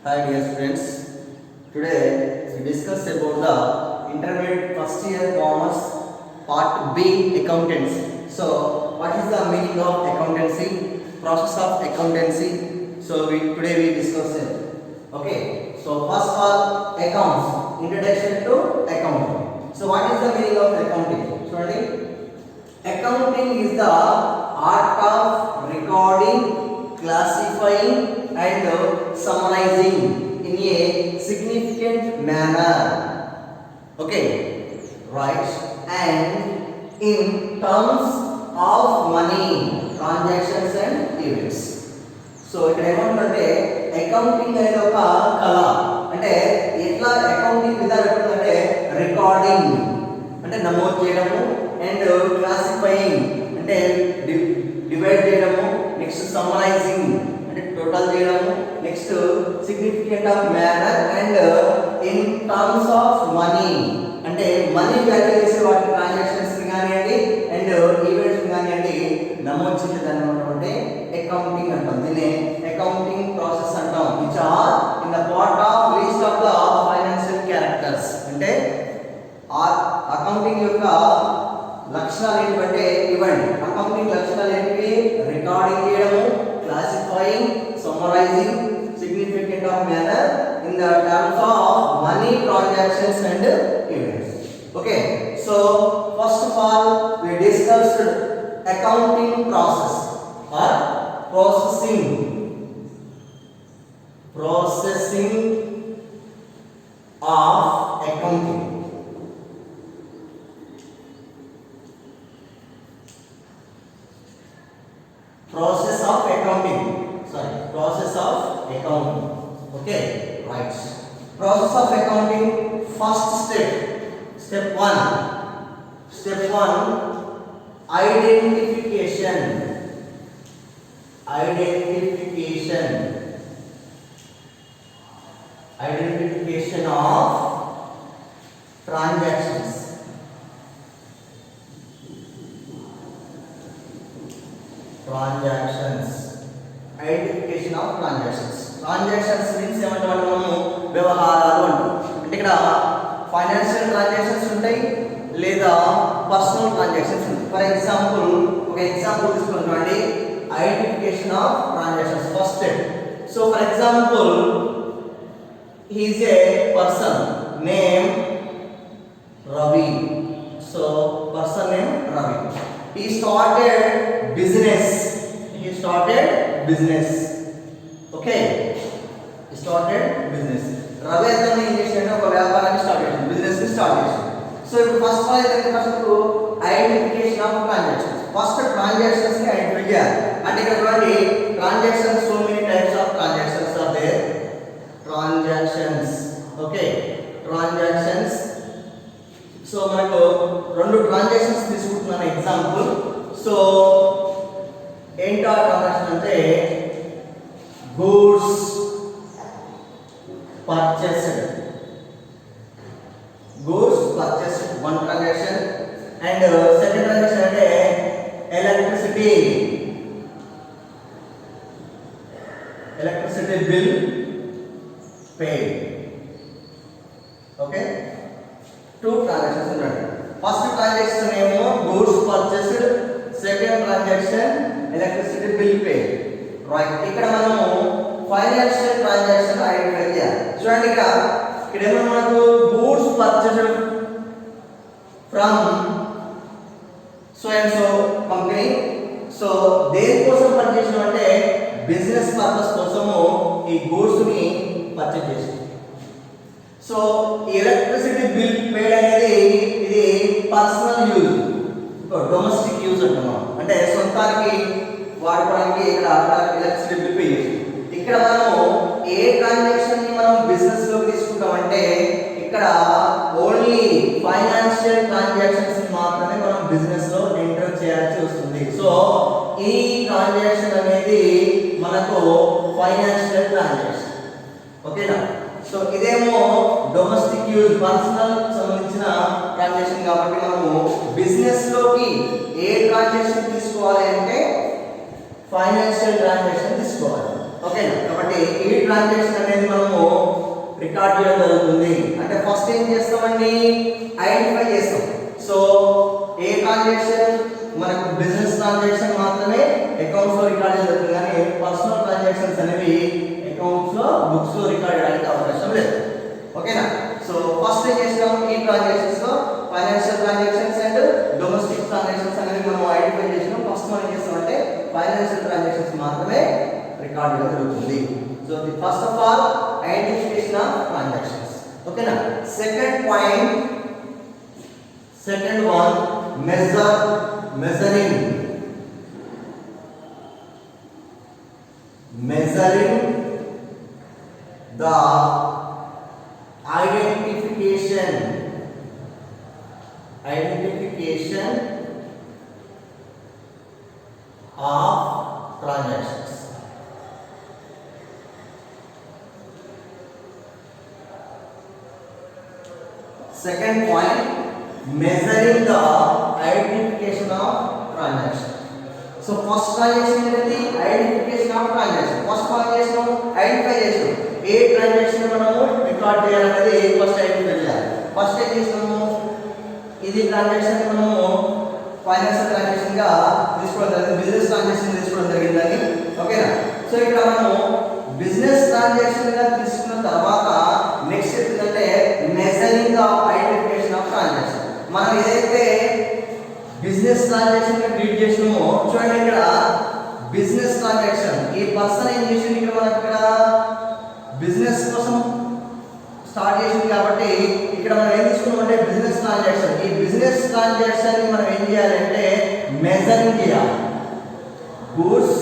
Hi dear students, today we discuss about the intermediate first year commerce part B accountancy. So what is the meaning of accountancy, process of accountancy? So today we discuss it. Okay, so first of all accounts, introduction to accounting. So what is the meaning of accounting? Accounting is the art of recording, classifying and summarizing in a significant manner. Okay, right? And in terms of money, transactions and events. So ఇక్కడ ఏమంటుందంటే accounting అనేది ఒక కళ. అంటే ఎట్లా accounting విధానం ఎట్లుందంటే recording అంటే నమోదు చేయడము అండ్ క్లాసిఫైయింగ్ అంటే డివైడ్ చేయడము, నెక్స్ట్ సమ్మరైజింగ్ అంటే టోటల్ చేయడము, next significant of manner and in terms of money అంటే మనీ వాల్యూ చేసే వాటి ట్రాన్సాక్షన్స్ కానివ్వండి అండ్ ఈవెంట్స్ కానివ్వండి నమోదు చేసేదాన్ని అంటే అకౌంటింగ్ అంటాం. దీన్ని అకౌంటింగ్ ప్రాసెస్ అంటాం. Which are in the part of list of the financial characters. అంటే అకౌంటింగ్ యొక్క లక్షణాలు ఏంటంటే ఇవ్వండి. అకౌంటింగ్ లక్షణాలు ఏంటి? రికార్డింగ్ చేయడము, classifying, summarising, significant of manner in the terms of money, transactions and events. Okay, so first of all we discussed accounting process or processing of accounting. Process of accounting. Okay, right. Process of accounting. First step 1. Step 1, identification of transactions. Identification of transactions. Transactions means ఏమంటాం మనము వ్యవహారాలు అంటాం. అంటే ఇక్కడ financial transactions ఉంటాయి లేదా personal transactions ఉంటాయి. For example ఒక ఎగ్జాంపుల్ తీసుకుంటామండి. Identification of transactions first step. So for example he is a person name Ravi. So person name Ravi. He started business. Okay, he started business. Ravi అతను ఏం చేశాడు? ఒక వ్యాపారాన్ని start చేశాడు, business ని start చేశాడు. సో ఇప్పుడు first identification of transactions. First transactions ని ఐడెంటిఫై చేయాలి. అంటే ఇక్కడ చూడండి transactions, so many types of transactions are there. Transactions, okay, transactions. So మనకు రెండు ట్రాన్సాక్షన్స్ తీసుకుంటున్నాను ఎగ్జాంపుల్. సో ఏంటో ట్రాన్సాక్షన్ అంటే goods purchased, one transaction, and second transaction అంటే electricity bill paid. Okay, two transactions ఉన్నాయి. ఫస్ట్ ట్రాన్సాక్షన్ ఏమో goods purchased, second transaction electricity bill paid. Right, ఇక్కడ మనము ఫైనాన్షియల్ ట్రాన్సాక్షన్ ఐడెంటిఫై చేయాలి. చూడండి ఇక్కడ ఏమో మనకు goods purchased from so and so company. So దేనికోసం పర్చేస్ అంటే బిజినెస్ పర్పస్ కోసము ఈ గూడ్స్ ని పర్చేస్ చేసాం. సో ఎలక్ట్రిసిటీ బిల్ పేడ్ అనేది ఇది పర్సనల్ యూజ్, డొమెస్టిక్ యూజ్ అంటున్నాం. అంటే సొంతానికి వాడుకోవడానికి ఇక్కడ ఎలక్ట్రిసిటీ బిల్ పే చేసాం. ఇక్కడ మనము ఏ ట్రాన్సాక్షన్ ని మనం బిజినెస్ లో తీసుకుంటామంటే ఇక్కడ ఓన్లీ ఫైనాన్షియల్ ట్రాన్సాక్షన్స్ మాత్రమే మనం బిజినెస్ లో ఎంటర్ చేయాల్సి వస్తుంది. సో ఈ ట్రాన్సాక్షన్ అనేది మనకు ఫైనాన్షియల్ ట్రాన్సాక్షన్. ఓకేనా? సో ఇదేమో డొమెస్టిక్ యూజ్, పర్సనల్ సంబంధించిన ట్రాన్సాక్షన్ కాబట్టి మనము బిజినెస్ లోకి ఏ ట్రాన్సాక్షన్ తీసుకోవాలి అంటే ఫైనాన్షియల్ ట్రాన్సాక్షన్ తీసుకోవాలి. ఓకేనా? కాబట్టి ఈ ట్రాన్సాక్షన్ అనేది మనము రికార్డ్ చేయడం జరుగుతుంది. అంటే ఫస్ట్ ఏం చేస్తామండి, ఐడెంటిఫై చేస్తాం. సో ఏ ట్రాన్సాక్షన్ మనకు బిజినెస్ ట్రాన్సాక్షన్ మాత్రమే అకౌంట్స్ లో రికార్డ్ జరుగుతుంది, కానీ పర్సనల్ ట్రాన్సాక్షన్స్ అనేవి అకౌంట్స్ లో బుక్స్ లో రికార్డ్ చేయడానికి అవకాశం లేదు. ఓకేనా? సో ఫస్ట్ ఏం చేసినాం, ఈ ట్రాన్సాక్షన్స్ లో financial transactions and domestic transactions అనేవి మనం ఐడెంటిఫై చేసినాం. ఫస్ట్ మనం ఏం చేస్తామంటే ఫైనాన్షియల్ ట్రాన్సాక్షన్స్ మాత్రమే రికార్డ్ చేయడం జరుగుతుంది. So the first of all identification of transactions. ఓకేనా? Second point, second one measuring the identification of transactions. Second point, measuring the identification of transaction. So first transaction ఏంటి, identification of transaction. First transaction identify చేసాం, ఏ transaction మనము record చేయాలనేది first identify చేయాలి. First ఏం చేసాము, ఇది transaction మనము financial transaction గా తీసుకోవడం జరిగింది, బిజినెస్ ట్రాన్సాక్షన్ తీసుకోవడం జరిగిందని. ఓకేనా? సో ఇక్కడ మనము బిజినెస్ ట్రాన్సాక్షన్ గా తీసుకున్న తర్వాత నెక్స్ట్ ఏంటంటే measuring the identification of transaction. మనం ఏదైతే బిజినెస్ ట్రాన్సాక్షన్ గా ట్రీట్ చేసినామో చూడండి, ఇక్కడ బిజినెస్ ట్రాన్సాక్షన్ ఈ పర్సన్ ఏం చేసింది, ఇక్కడ మనకి ఇక్కడ బిజినెస్ కోసం స్టార్ట్ చేసింది కాబట్టి ఇక్కడ మనం ఏం తీసుకున్నామంటే బిజినెస్ ట్రాన్సాక్షన్. ఈ బిజినెస్ ట్రాన్సాక్షన్ ని మనం ఏం చేయాలంటే మెజరింగ్ చేయాలి. గూడ్స్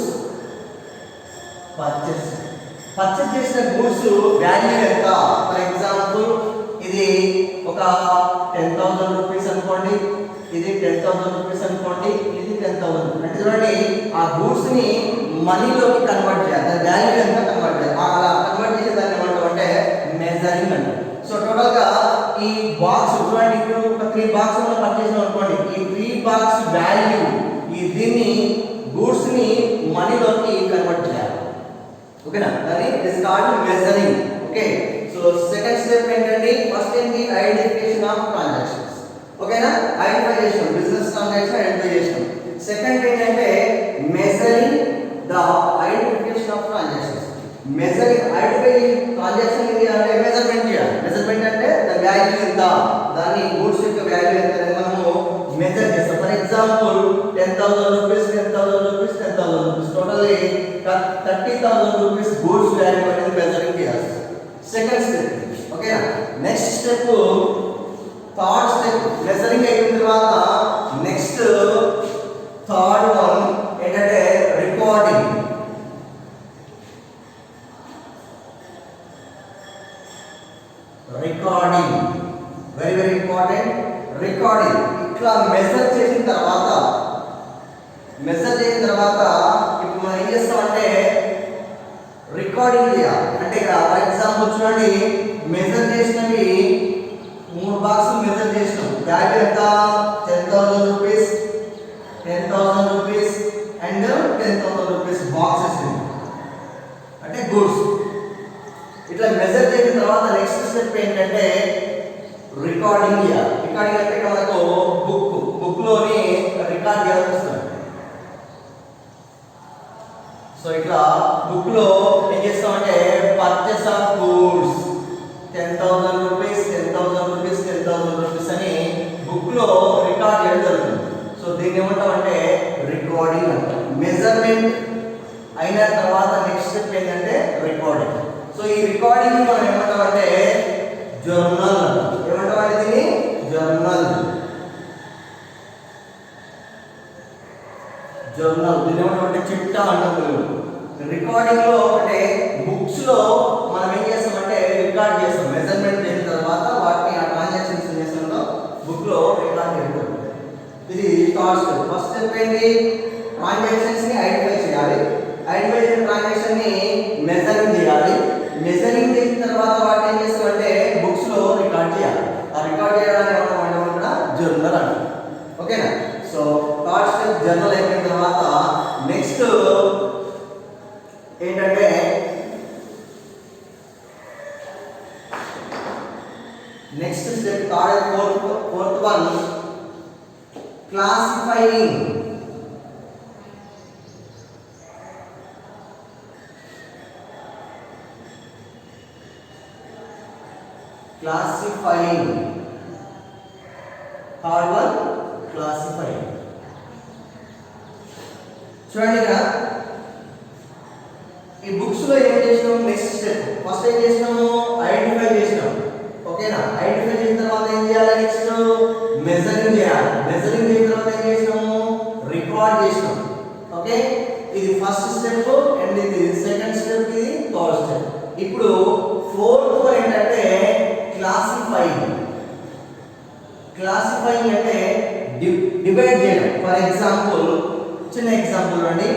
పర్చేస్ చేసిన గూడ్స్ వాల్యూ ఎంత, ఫర్ ఎగ్జాంపుల్ ఇది ఒక 10,000 రూపీస్ అనుకోండి, ఇది 10,000 రూపీస్ అనుకోండి, ఇది 10,000. అంటే చూడండి ఆ గూడ్స్ ని మనీలోకి కన్వర్ట్ చేయాలి, దాని వాల్యూ ఎంత కన్వర్ట్ చేయాలి. అలా కన్వర్ట్ చేసే దాన్ని ఏమంటామంటే మెజరింగ్ అంటారు. సో టోటల్ గా ఈ బాక్స్ చూడండి, ఇప్పుడు ఒక 3 బాక్స్ మనం పర్చేస్ అనుకోండి, ఈ 3 బాక్స్ వాల్యూ దీన్ని గూడ్స్ ని మనీలోకి కన్వర్ట్ చేయాలి. ఓకేనా? దాన్ని is called measuring. Okay, so second step ఏంటంటే ఫస్ట్ ఏంటి, ఐడెంటిఫికేషన్ ఆఫ్ ట్రాన్సాక్షన్స్. ఓకేనా? ఐడెంటిఫై చేసాం, బిజినెస్ ట్రాన్సాక్షన్ ఐడెంటిఫై చేసాం. సెకండ్ ఏంటంటే measuring the identification of transactions. Measuring identify transaction ఇది అంటే మెజర్మెంట్ చేయాలి. మెజర్మెంట్ అంటే దాని వాల్యూ ఎంత, దాని గూడ్స్ యొక్క వాల్యూ ఎంత అనేది మనము మెజర్ చేస్తాం. For example 10,000 rupees, 10,000 rupees, 10,000 rupees, totally 30,000 rupees goods value అనేది మెజరింగ్ చేయాలి. Second step. ఓకేనా? Next step, third step. Measuring అయిన తర్వాత నెక్స్ట్ థర్డ్ వన్ ఏంటంటే recording. Recording very very important. Recording ఇట్లా మెజర్ చేసిన తర్వాత ఇప్పుడు మనం ఏం చేస్తామంటే రికార్డింగ్ చేయాలి. అంటే ఇక్కడ ఫర్ ఎగ్జాంపుల్ చూడండి, మెజర్ చేసినవి 3 బాక్సులు మెజర్ చేసినాం, వాల్యూ ఎంత 10,000 rupees, 10,000 rupees and 10,000 rupees boxes అంటే గూడ్స్. ఇట్లా మెజర్ చేసిన తర్వాత నెక్స్ట్ స్టెప్ ఏంటంటే రికార్డింగ్ చేయాలి. రికార్డింగ్ అంటే మనకు బుక్ లోని రికార్డ్ చేయాల్సి వస్తుంది. సో ఇట్లా బుక్ లో ఏం చేస్తామంటే purchase of goods 10,000 rupees, 10,000 rupees, 10,000 rupees అని బుక్ లో రికార్డ్ చేయడం జరుగుతుంది. సో దీన్ని ఏమంటామంటే రికార్డింగ్ అంటాం. మెజర్మెంట్ అయిన తర్వాత నెక్స్ట్ స్టెప్ ఏంటంటే రికార్డింగ్. సో ఈ రికార్డింగ్ మనం ఏమంటామంటే జర్నల్. ఏమంటామంటే దీన్ని జర్నల్. దీన్ని ఏమంటామంటే చిట్టా అంటాం. రికార్డింగ్ లో అంటే బుక్స్ లో మనం ఏం చేస్తామంటే రికార్డ్ చేస్తాం. మెజర్మెంట్ చేసిన తర్వాత వాటిని ఆ ట్రాన్సాక్షన్స్ చేస్తాం బుక్ లో రికార్డ్ చేస్తాం. ఇది థర్డ్ స్టెప్. ఫస్ట్ స్టెప్ ఏంటి, ట్రాన్సాక్షన్స్ ని ఐడెంటిఫై చేయాలి. ఐడెంటిఫై చేసిన ట్రాన్సాక్షన్ ని మెజరింగ్ చేయాలి. మెజరింగ్ చేసిన తర్వాత వాటిని ఏం చేస్తామంటే బుక్స్ లో రికార్డ్ చేయాలి. ఆ రికార్డ్ చేయడానికి ఏమంటాం కూడా జర్నల్ అంటాం. ఓకేనా? సో థర్డ్ స్టెప్ జర్నల్ అయిపోయిన తర్వాత నెక్స్ట్ ఏంటంటే next step third fourth one classifying. Classifying. Third one, classifying. చూడండి ఇక్కడ ఈ బుక్స్ లో ఏం చేసినాము, నెక్స్ట్ స్టెప్ ఫస్ట్ ఏం చేసినాము, ఐడెంటిఫై చేసినాం. ఓకేనా, ఐడెంటిఫై చేసిన తర్వాత ఏం చేయాలి, నెక్స్ట్ మెజరింగ్ చేయాలి. మెజరింగ్ చేసిన తర్వాత ఏం చేసినాము, రికార్డ్ చేసినాం. ఓకే, ఇది ఫస్ట్ స్టెప్ అండ్ ఇది సెకండ్ స్టెప్, ఇది థర్డ్ స్టెప్. ఇప్పుడు ఫోర్త్ వన్ ఏంటంటే క్లాసిఫైయింగ్. క్లాసిఫైయింగ్ అంటే డివైడ్ చేయడం. ఫర్ ఎగ్జాంపుల్, చిన్న ఎగ్జాంపుల్ అండి,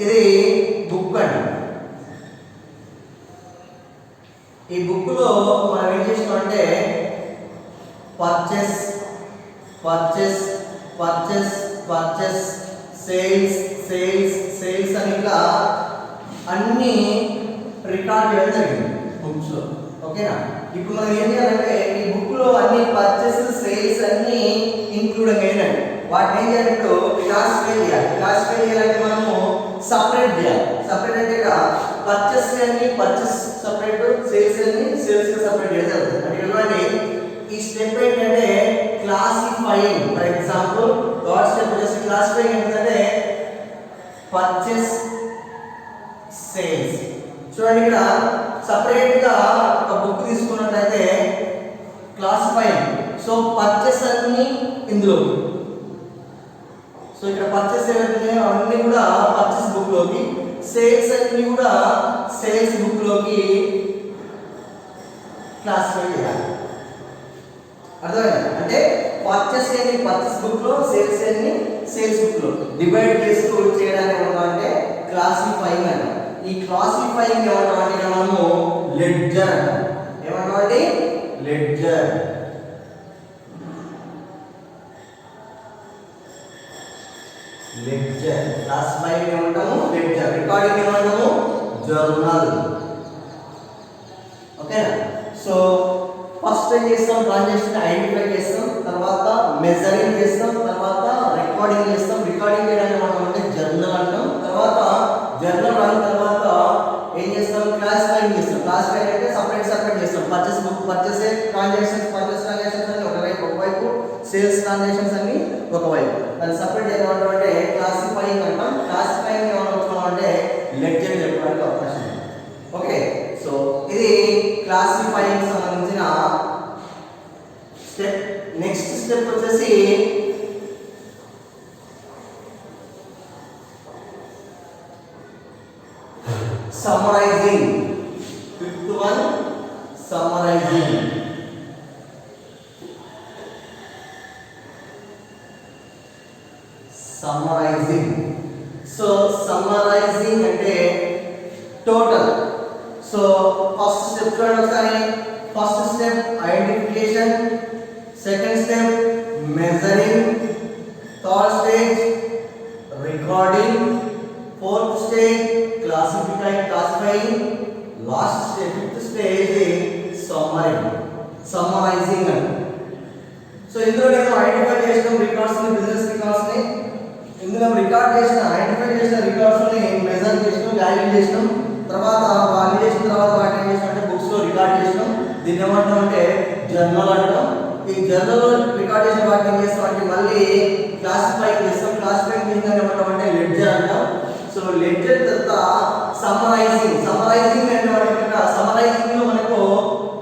ఇది బుక్ అండి. ఈ బుక్ లో మనం ఏం చేసినామంటే purchase purchase purchase purchase, sales sales sales అని ఇట్లా అన్ని రికార్డ్ చేయడం జరిగింది బుక్స్ లో. ఓకేనా, ఇప్పుడు మనం ఏం చేయాలంటే ఈ బుక్ లో అన్ని పర్చేస్ సేల్స్ అన్ని ఇంక్లూడ్ అయినాయి. వాటిని ఏం చేయాలి, ఇప్పుడు క్లాసిఫై చేయాలి. క్లాసిఫై చేయాలంటే మనము సపరేట్ చేయాలి. సపరేట్ అంటే ఇక్కడ పర్చేస్ అన్ని పర్చేస్ సపరేట్, సేల్స్ అన్ని సేల్స్ సపరేట్ చేయడం జరుగుతుంది. అంటే ఇటువంటి ఈ స్టెప్ ఏంటంటే classifying. For example third step వచ్చేసి క్లాసిఫైయింగ్ ఏంటంటే పర్చేస్ సేల్స్. చూడండి ఇక్కడ సపరేట్ గా ఒక బుక్ తీసుకున్నట్లయితే క్లాసిఫైయింగ్. సో పర్చేస్ అన్ని ఇందులో, సో ఇక్కడ పర్చేస్ ఏవైతే అవన్నీ కూడా పర్చేస్ బుక్ లోకి, సేల్స్ అన్ని కూడా సేల్స్ బుక్ లోకి క్లాసిఫై చేయాలి. అర్థమైందా, అంటే పర్చేస్ అన్ని పర్చేస్ బుక్ లో, సేల్స్ అన్ని సేల్స్ బుక్ లో డివైడ్ చేస్తూ చేయడానికి ఏమంటామంటే క్లాసిఫైయింగ్ అంట. ఈ క్లాసిఫైయింగ్ ఏమంటామంటే మనము లెడ్జర్ అంటాం. ఏమంటామంటే లెడ్జర్. లెడ్జర్ క్లాసిఫైయింగ్ ఏమంటాము లెడ్జర్. రికార్డింగ్ ఏమంటాము జర్నల్. ఓకేనా, సో ఫస్ట్ ఏం చేస్తాం, ట్రాన్సాక్షన్ ఐడెంటిఫై చేస్తాం, తర్వాత మెజరింగ్ చేస్తాం, తర్వాత రికార్డింగ్ చేస్తాం. రికార్డింగ్ చేయడానికి మనం అంటే జర్నల్ అంటాం. తర్వాత జర్నల్ అయిన తర్వాత ఏం చేస్తాం, క్లాసిఫైయింగ్ చేస్తాం. క్లాసిఫైయింగ్ అంటే సపరేట్ సపరేట్ చేస్తాం. Purchase book, purchase transactions, purchase transactions అన్ని ఒకవైపు, సేల్స్ ట్రాన్సాక్షన్స్ అన్ని ఒకవైపు. దాన్ని సపరేట్ చేయడం అంటే క్లాసిఫైయింగ్ అంటాం. క్లాసిఫైయింగ్ ఏమనుకుంటున్నాం అంటే లెడ్జర్ చెప్పడానికి అవకాశం ఉంది. ఓకే, సో ఇది క్లాసిఫైయింగ్ సంబంధించిన స్టెప్. నెక్స్ట్ స్టెప్ వచ్చేసి summarising. Fifth one summarising. Summarising. So summarising అంటే టోటల్. సో ఫస్ట్ స్టెప్ చూడండి ఒకసారి. First step identification, second step measuring, third stage recording, fourth stage classifying, last stage fifth stage summarising అని. So ఇందులో నేను identify చేసిన records ని, business records ని, ఇందులో రికార్డ్ చేసిన ఐడెంటిఫై చేసిన రికార్డ్స్ ని మెజర్ చేసినాం, వాల్యూ చేసినాం. తర్వాత వాల్యూ చేసిన తర్వాత వాటిని ఏం చేసినాం అంటే బుక్స్ లో రికార్డ్ చేసినాం. దీన్ని ఏమంటాం అంటే జర్నల్ అంటాం. ఈ జర్నల్ లో రికార్డ్ చేసిన వాటిని ఏం చేస్తాం అంటే మళ్ళీ క్లాసిఫైయింగ్ చేస్తాం. క్లాసిఫైయింగ్ చేసిన ఏమంటాం అంటే లెడ్జర్ అంటాం. సో లెడ్జర్ తర్వాత సమ్మరైజింగ్. సమ్మరైజింగ్ అంటే ఇక్కడ సమ్మరైజింగ్ లో మనకు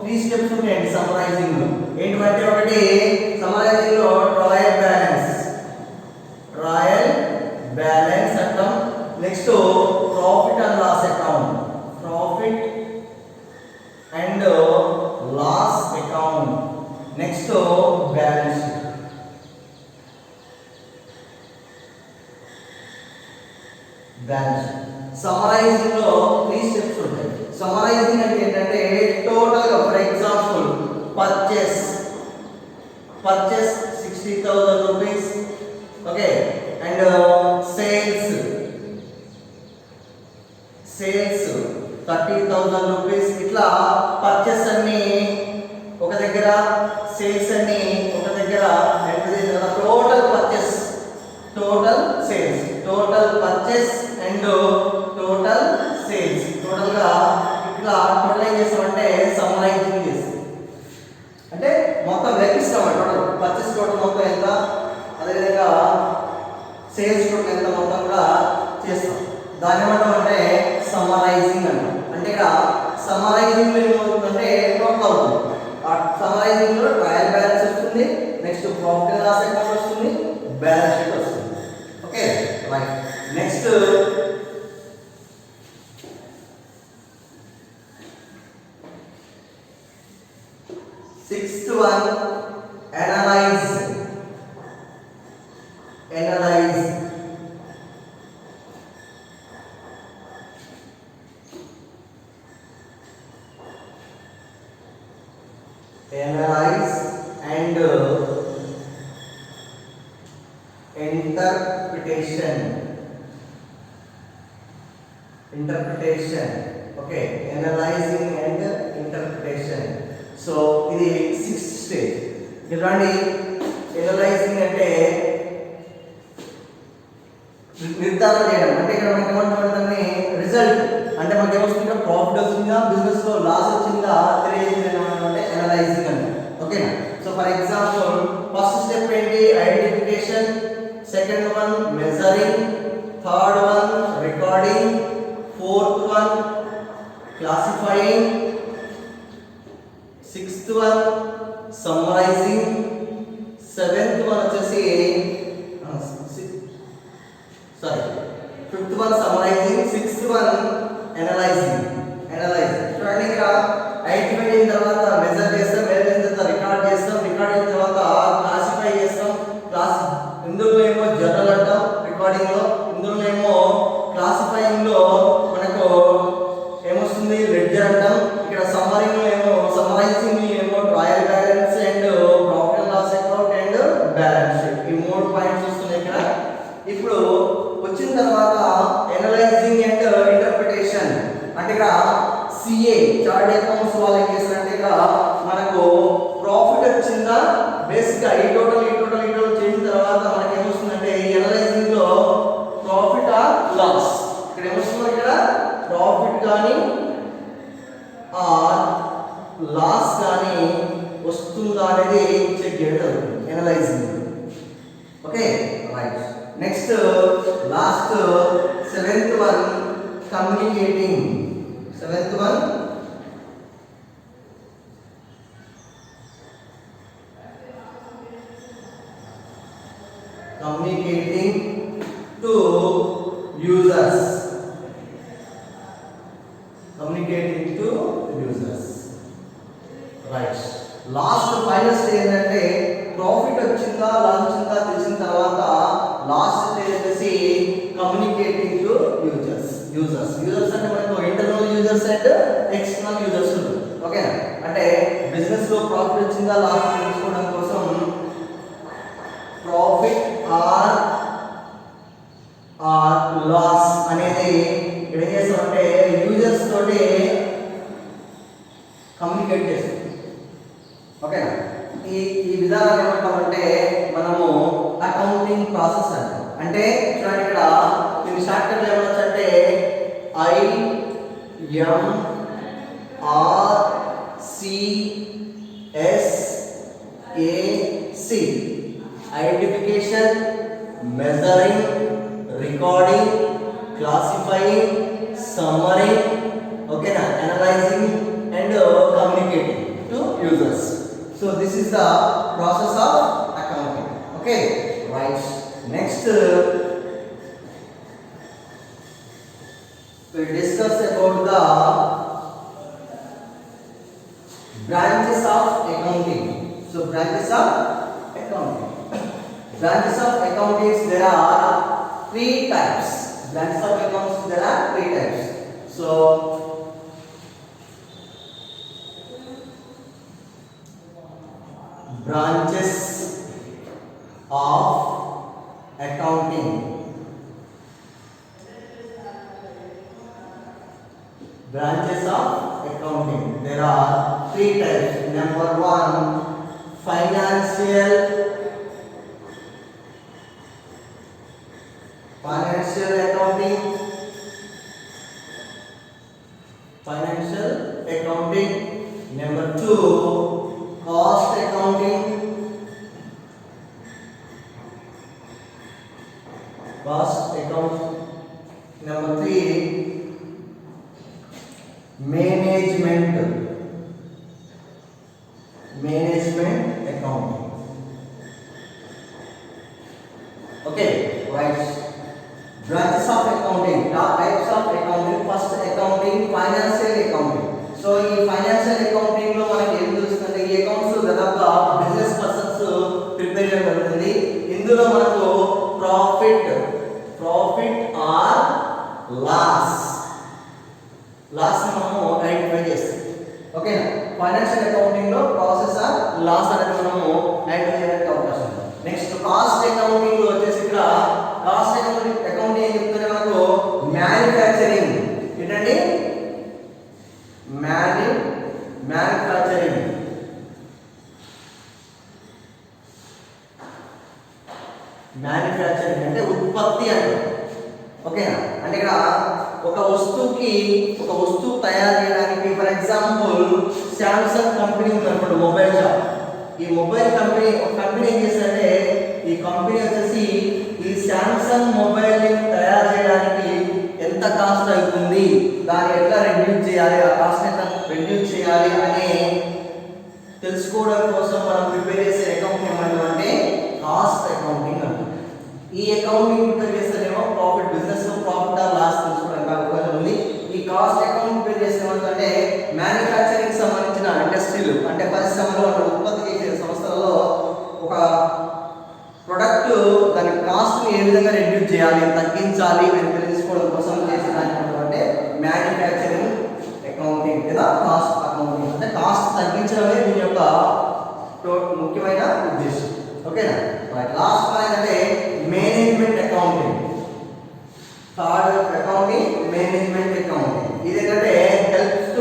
3 స్టెప్స్ ఉంటాయండి. సమ్మరైజింగ్ లో ఏంటంటే ఒకటి సమ్మరైజింగ్ లో ట్రయల్ బ్యాలెన్స్ అంటాం. Next profit and loss account, profit and loss account. Next balance sheet. Summarising లో 3 స్టెప్స్ ఉంటాయి. సమ్మరైజింగ్ అంటే ఏంటంటే టోటల్ గా for example purchase 60,000 rupees. Okay, and sales 30,000 rupees. ఇట్లా పర్చేస్ అన్ని ఒక దగ్గర, purchase and total sales. Total గా ఇట్లా టోటల్ ఏం చేస్తామంటే సమ్మరైజింగ్ చేస్తాం, అంటే మొత్తం లెక్కిస్తాం. టోటల్ పర్చేస్ టోటల్ మొత్తం ఎంత, అదేవిధంగా సేల్స్ టోటల్ ఎంత మొత్తం కూడా చేస్తాం. దాన్ని ఏమంటామంటే సమ్మరైజింగ్ అంటాం. అంటే ఇక్కడ సమ్మరైజింగ్ ఏమవుతుందంటే టోటల్ అవుతుంది. ఆ సమ్మరైజింగ్ లో ట్రయల్ బ్యాలెన్స్ వస్తుంది, next profit and loss account వస్తుంది, బ్యాలెన్స్ షీట్ వస్తుంది. Okay right. Next sixth one analyse. Analyze. Analyze and interpretation. Interpretation. Okay, analyzing and interpretation. So ఇది సిక్స్త్ స్టేజ్. చూడండి, అనలైజింగ్ అంటే నిర్ధారణ చేయడం. అంటే ఇక్కడ మనకి ఏమంటామంటే రిజల్ట్, అంటే మనకి ఏమొస్తుందో ప్రాఫిట్ వస్తుందా, బిజినెస్ లో లాస్ వచ్చిందా తెలియజేయడం అంటే అనలైజింగ్ అంటే. ఓకేనా? So for example first step ఏంటి, identification, second one measuring, third one recording, fourth one classifying, sixth one summarising, seventh one వచ్చేసి fifth one summarising, sixth one analysing. చూడండి, ఇక్కడ ఐడెంటిఫై అయిన తర్వాత మెజర్ చేస్తాం, మెజర్ చేసిన తర్వాత రికార్డ్ చేస్తాం, రికార్డ్ అయిన తర్వాత క్లాసిఫై చేస్తాం. ఇందులో ఏమో జర్నల్ అంటాం రికార్డింగ్ లో, ఇందులో ఏమో క్లాసిఫైయింగ్ లో మనకు ఏమొస్తుంది లెడ్జర్ అంటాం. ఇక్కడ సమ్మరైజింగ్ ఏమో trial balance and profit and loss account and balance sheet. ఈ 3 పాయింట్స్ వస్తున్నాయి ఇక్కడ. ఇప్పుడు వచ్చిన తర్వాత అనలైజింగ్ అండ్ ఇంటర్ప్రిటేషన్ అంటే ఇక్కడ సిఏ చార్ట్ అకౌంట్స్ వాళ్ళు ఏం చేస్తారంటే ఇక్కడ మనకు ప్రాఫిట్ వచ్చిందా, బేసిక్ గా ఈ టోటల్ చేసిన తర్వాత మనకి ఏమొస్తుందంటే ఈ అనలైజింగ్ లో ప్రాఫిట్ ఆర్ లాస్, ఇక్కడ ఏమొస్తుంది, ఇక్కడ ప్రాఫిట్ కానీ ఆర్ లాస్ కానీ వస్తుందా అనేది చెక్ చేయడం analysing. Okay right. Next last seventh one communicating. Seventh one communicating to users. Right. Last final stage ఏంటంటే ప్రాఫిట్ వచ్చిందా లాస్ వచ్చిందా తెలిసిన తర్వాత లాస్ట్ స్టేజ్ వచ్చేసి కమ్యూనికేటింగ్ టు యూజర్స్ అంటే మనకు internal users and external users ఉంటారు. ఓకేనా? అంటే బిజినెస్ లో ప్రాఫిట్ వచ్చిందా లాస్ తెలుసుకోవడం కోసం ప్రాఫిట్ ఆర్ లాస్ అనేది ఇక్కడ ఏం చేస్తామంటే యూజర్స్ తోటి కమ్యూనికేట్ చేస్తాం. ఓకేనా? ఈ విధానం ఏమంటామంటే మనము అకౌంటింగ్ ప్రాసెస్ అంటాం. అంటే చూడండి, ఇక్కడ దీని షార్ట్ కట్ ఏమొచ్చు అంటే IMRCSAC, identification, measuring, recording, classifying, summarising, ఓకేనా, analysing and communicating to users. So this is the process of accounting. Okay, right. Next we'll discuss about the branches of accounting. So branches of accounting. Branches of accounting, there are 3 types. Branches of accounts, there are 3 types. So branches of accounting. Branches of accounting, there are 3 types. Number 1, financial financial accounting, financial accounting. Number 2, cost accounting, cost accounting. Number 3, management accounting. Okay, right. Branches of accounting, types of accounting. First, accounting, financial accounting. So ఈ financial accounting లో మనకి ఏం తెలుస్తుంది, ఈ accounts దాదాపుగా business persons prepare చేయడం జరుగుతుంది. ఇందులో మనకు ప్రాఫిట్ ఆర్ లాస్ మనము ఐడెంటిఫై చేస్తాం. ఓకేనా, ఫైనాన్షియల్ అకౌంటింగ్ లో ప్రాసెస్ ఆర్ లాస్ అనేది మనము ఐడెంటిఫై చేయడానికి అవకాశం ఉంది. నెక్స్ట్ కాస్ట్ అకౌంటింగ్ లో వచ్చేసి ఇక్కడ కాస్ట్ అకౌంటింగ్ ఏం చెప్తుంటే మనకు మ్యానుఫ్యాక్చరింగ్ ఏంటండి, మ్యానుఫ్యాక్చరింగ్ అంటే ఉత్పత్తి అంటే. ఓకేనా, అంటే ఇక్కడ ఒక వస్తువు తయారు చేయడానికి, ఫర్ ఎగ్జాంపుల్ శాంసంగ్ కంపెనీ ఉందనుకోండి, మొబైల్ షాప్. ఈ మొబైల్ కంపెనీ ఒక కంపెనీ ఏం చేస్తుందంటే, ఈ కంపెనీ వచ్చేసి ఈ శాంసంగ్ మొబైల్ ని తయారు చేయడానికి ఎంత కాస్ట్ అవుతుంది, దాన్ని ఎట్లా రెడ్యూస్ చేయాలి, ఆ కాస్ట్ ఎంత రెడ్యూస్ చేయాలి అని తెలుసుకోవడం కోసం మనం ప్రిపేర్ చేసే అకౌంట్ ఏమంటే కాస్ట్ అకౌంటింగ్ అంటారు. ఈ అకౌంటింగ్ ప్రిపేర్ చేస్తేనేమో ప్రాఫిట్, బిజినెస్ లో ప్రాఫిట్ ఆర్ లాస్ తెలుసుకోవడానికి అవకాశం ఉంది. ఈ కాస్ట్ అకౌంట్ ప్రిపేర్ చేసేమంటే మ్యానుఫ్యాక్చరింగ్ సంబంధించిన ఇండస్ట్రీలు అంటే పరిశ్రమలో ఉత్పత్తి చేసే సంస్థలలో ఒక ప్రొడక్ట్ దాని కాస్ట్ ని ఏ విధంగా రెడ్యూస్ చేయాలి, తగ్గించాలి అని తెలుసుకోవడం కోసం చేసేదాన్ని అంటే మ్యానుఫ్యాక్చరింగ్ అకౌంటింగ్ లేదా కాస్ట్ అకౌంటింగ్. అంటే కాస్ట్ తగ్గించడమే దీని యొక్క ముఖ్యమైన ఉద్దేశం. ఓకేనా, లాస్ట్ అంటే management accounting. Third accounting management accounting. ఇది ఏంటంటే helps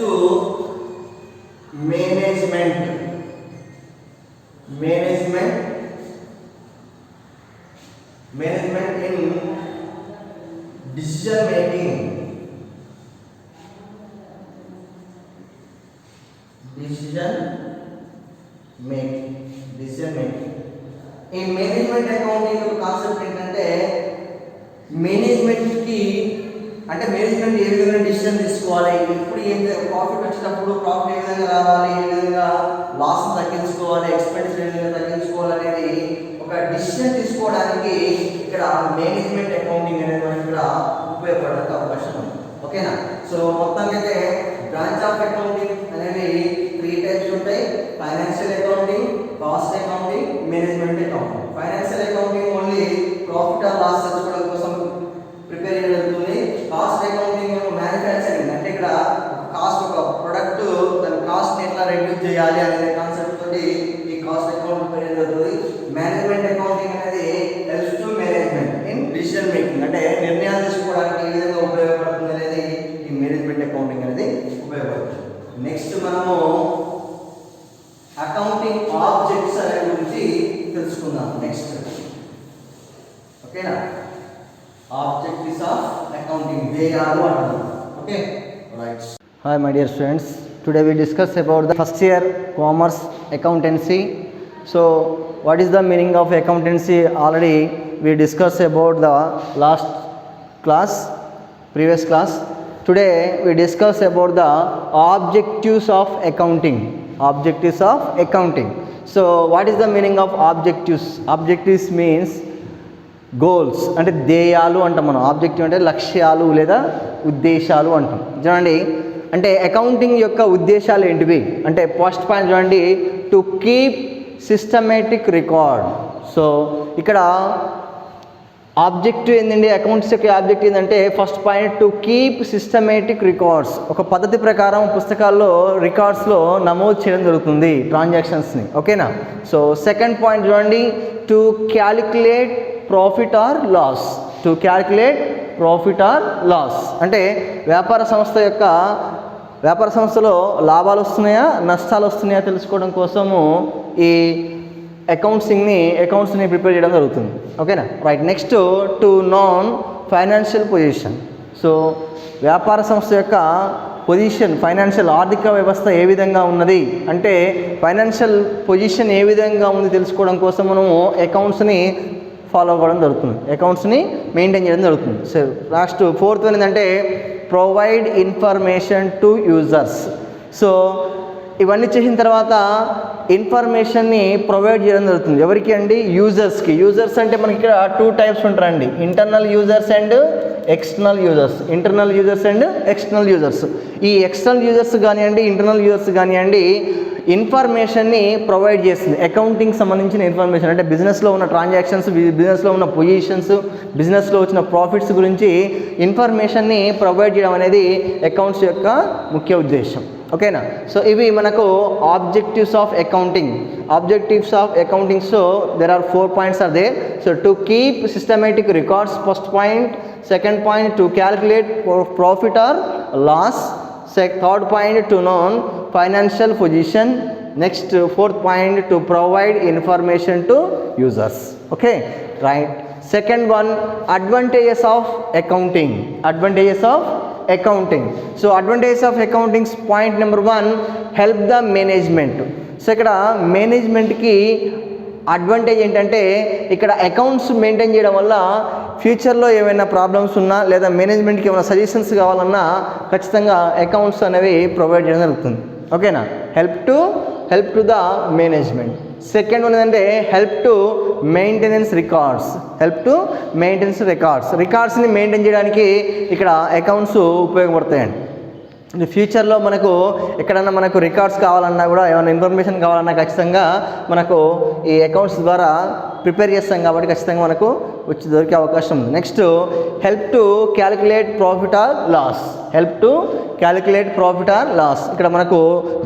to management in decision making. ఈ మేనేజ్మెంట్ అకౌంటింగ్ యొక్క కాన్సెప్ట్ ఏంటంటే మేనేజ్మెంట్ ఏ విధంగా డిసిషన్ తీసుకోవాలి, ఎప్పుడు ఏం ప్రాఫిట్ వచ్చేటప్పుడు ప్రాఫిట్ ఏ విధంగా రావాలి, ఏ విధంగా లాస్ తగ్గించుకోవాలి, ఎక్స్పెన్సెస్ ఏ విధంగా తగ్గించుకోవాలి అనేది ఒక డిసిషన్ తీసుకోవడానికి ఇక్కడ మేనేజ్మెంట్ అకౌంటింగ్ అనేది మనకి ఇక్కడ ఉపయోగపడడానికి అవకాశం ఉంది. ఓకేనా, సో మొత్తానికి అయితే బ్రాంచ్ ఆఫ్ అకౌంటింగ్ అనేది 3 టైప్స్ ఉంటాయి. Financial accounting, cost accounting, management accounting. Financial accounting only profit or loss తెలుసుకోవడం కోసం ప్రిపేర్ చేయబడుతుంది. కాస్ట్ అకౌంటింగ్ మ్యానుఫ్యాక్చరింగ్ అంటే ఇక్కడ కాస్ట్, ఒక ప్రొడక్ట్ దాని కాస్ట్ ఎట్లా రెడ్యూస్ చేయాలి అనే కాన్సెప్ట్ తోటి ఈ కాస్ట్ అకౌంట్ ప్రిపేర్ చేయబడుతుంది. మేనేజ్మెంట్ అకౌంటింగ్ అనేది helps to management in decision making, అంటే నిర్ణయాలు తీసుకోవడానికి ఏ విధంగా ఉపయోగపడుతుంది అనేది ఈ మేనేజ్మెంట్ అకౌంటింగ్ అనేది ఉపయోగపడుతుంది. నెక్స్ట్ మనము అకౌంటింగ్ ఆబ్జెక్ట్స్ అనే గురించి తెలుసుకుందాం నెక్స్ట్. ఓకేనా, ఆబ్జెక్టివ్స్ ఆఫ్ అకౌంటింగ్ ధ్యేయాలు అంటారు. Okay, right. Hi my dear students, today we discuss about the first year commerce accountancy. So what is the meaning of accountancy? Already we discussed about the last class, previous class. Today we discuss about the objectives of accounting. So what is the meaning of objectives? Objectives means goals, అంటే ధ్యేయాలు అంటాం మనం. Objective అంటే లక్ష్యాలు లేదా ఉద్దేశాలు అంటాం. చూడండి, అంటే అకౌంటింగ్ యొక్క ఉద్దేశాలు ఏంటివి అంటే ఫస్ట్ పాయింట్ చూడండి, to keep systematic record. So ఇక్కడ ఆబ్జెక్టివ్ ఏంటండి, అకౌంట్స్ యొక్క ఆబ్జెక్టివ్ ఏంటంటే first point to keep systematic records. ఒక పద్ధతి ప్రకారం పుస్తకాల్లో రికార్డ్స్లో నమోదు చేయడం జరుగుతుంది ట్రాన్సాక్షన్స్ని. ఓకేనా, సో సెకండ్ పాయింట్ చూడండి, to calculate profit or loss. అంటే వ్యాపార సంస్థలో లాభాలు వస్తున్నాయా నష్టాలు వస్తున్నాయా తెలుసుకోవడం కోసము ఈ అకౌంట్స్ని ప్రిపేర్ చేయడం జరుగుతుంది. ఓకేనా, right. Next to non financial position. So వ్యాపార సంస్థ యొక్క పొజిషన్, ఫైనాన్షియల్ ఆర్థిక వ్యవస్థ ఏ విధంగా ఉన్నది అంటే ఫైనాన్షియల్ పొజిషన్ ఏ విధంగా ఉంది తెలుసుకోవడం కోసం మనము అకౌంట్స్ని ఫాలో అవ్వడం జరుగుతుంది, అకౌంట్స్ని మెయింటైన్ చేయడం జరుగుతుంది. సో లాస్ట్ ఫోర్త్ వన్ ఏంటంటే provide information to users. So ఇవన్నీ చేసిన తర్వాత ఇన్ఫర్మేషన్ని ప్రొవైడ్ చేయడం జరుగుతుంది. ఎవరికి అండి? యూజర్స్కి. యూజర్స్ అంటే మనకి ఇక్కడ 2 టైప్స్ ఉంటారండి, internal users and external users. Internal users and external users. ఈ ఎక్స్టర్నల్ యూజర్స్ కానివ్వండి, ఇంటర్నల్ యూజర్స్ కానివ్వండి, ఇన్ఫర్మేషన్ని ప్రొవైడ్ చేస్తుంది. అకౌంటింగ్ సంబంధించిన ఇన్ఫర్మేషన్ అంటే బిజినెస్లో ఉన్న ట్రాన్సాక్షన్స్, బిజినెస్లో ఉన్న పొజిషన్స్, బిజినెస్లో వచ్చిన ప్రాఫిట్స్ గురించి ఇన్ఫర్మేషన్ని ప్రొవైడ్ చేయడం అనేది అకౌంట్స్ యొక్క ముఖ్య ఉద్దేశం. ఓకేనా. సో ఇవి మనకు objectives of accounting. Objectives of accounting. So there are 4 points are there. So to keep systematic records, first point. Second point, to calculate profit or loss. Third point, to know financial position. Next, fourth point, to provide information to users. Okay, right. Second one, advantages of accounting. Advantages of accounting. So advantages of accounting, point number 1, help the management. So ఇక్కడ మేనేజ్మెంట్కి advantage ఏంటంటే ఇక్కడ accounts maintain చేయడం వల్ల ఫ్యూచర్లో ఏమైనా problems ఉన్నా లేదా మేనేజ్మెంట్కి ఏమైనా సజెషన్స్ కావాలన్నా ఖచ్చితంగా అకౌంట్స్ అనేవి ప్రొవైడ్ చేయడం జరుగుతుంది. ఓకేనా. Help to the management. Second one ఏంటంటే హెల్ప్ టు మెయింటెనెన్స్ రికార్డ్స్. రికార్డ్స్ని మెయింటైన్ చేయడానికి ఇక్కడ అకౌంట్స్ ఉపయోగపడతాయండి. ఫ్యూచర్లో మనకు ఎక్కడన్నా మనకు రికార్డ్స్ కావాలన్నా కూడా ఏమైనా ఇన్ఫర్మేషన్ కావాలన్నా ఖచ్చితంగా మనకు ఈ అకౌంట్స్ ద్వారా ప్రిపేర్ చేస్తాం కాబట్టి ఖచ్చితంగా మనకు వచ్చి దొరికే అవకాశం ఉంది. Next, help to calculate profit or loss. ఇక్కడ మనకు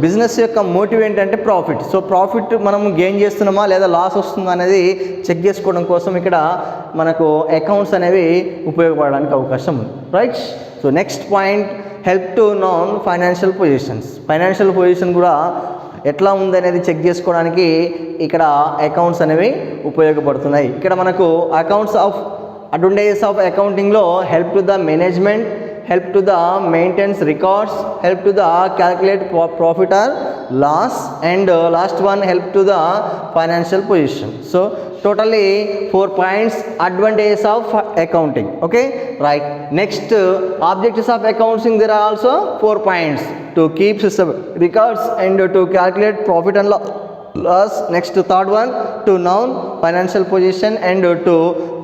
బిజినెస్ యొక్క మోటివ్ ఏంటంటే ప్రాఫిట్. సో ప్రాఫిట్ మనం గెయిన్ చేస్తున్నామా లేదా లాస్ వస్తుందా అనేది చెక్ చేసుకోవడం కోసం ఇక్కడ మనకు అకౌంట్స్ అనేవి ఉపయోగపడడానికి అవకాశం ఉంది. Right. So next point, help to non financial position కూడా ఎట్లా ఉందనేది చెక్ చేసుకోవడానికి ఇక్కడ అకౌంట్స్ అనేవి ఉపయోగపడుతున్నాయి. ఇక్కడ మనకు అడ్వాంటేజెస్ ఆఫ్ అకౌంటింగ్లో help to the management, help to the maintenance records, help to the calculate profit or loss, and last one help to the financial position. So totally 4 points, advantages of accounting. Okay, right. Next, objectives of accounting, there are also 4 points: to keep system records and to calculate profit and loss. Next, third one, to know financial position and to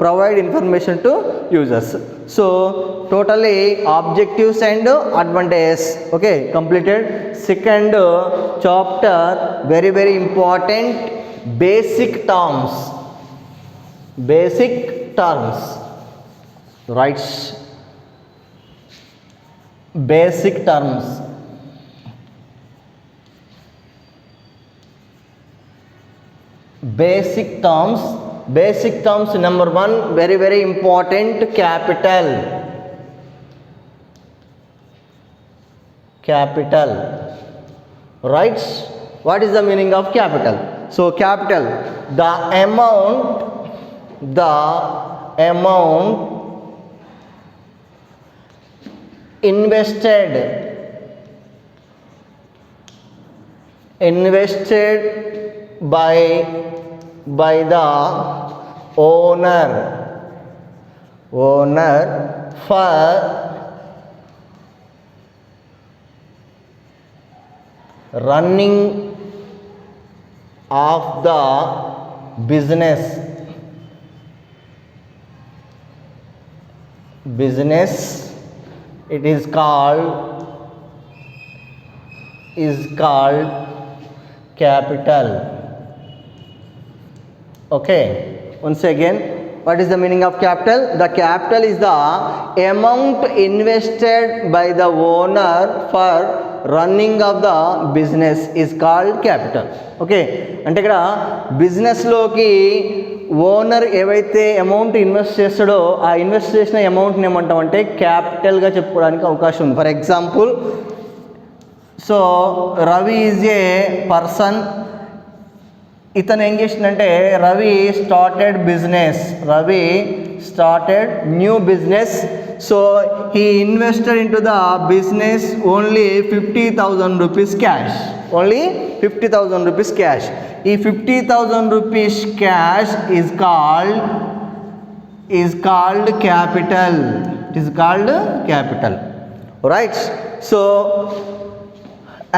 provide information to users. So totally objectives and advantages. Okay, completed. Second chapter, very important, basic terms. Right. Basic terms. Number 1, very important, capital. Right. What is the meaning of capital? So capital, the amount invested by the owner for running of the business. It is called capital. Okay, once again, what is the meaning of capital? The capital is the amount invested by the owner for running of the business is called capital. Okay, అంటే ఇక్కడ బిజినెస్లోకి owner ఏవైతే amount invest చేస్తాడో ఆ invest చేసిన అమౌంట్ని ఏమంటామంటే క్యాపిటల్గా చెప్పుకోవడానికి అవకాశం ఉంది. For example, so Ravi is a person ఇతను ఏం చేసిందంటే Ravi started new business. So he invested in to the business only 50,000 rupees cash. Only 50,000 rupees cash. ఈ 50,000 rupees cash is called capital. It is called capital. Right? So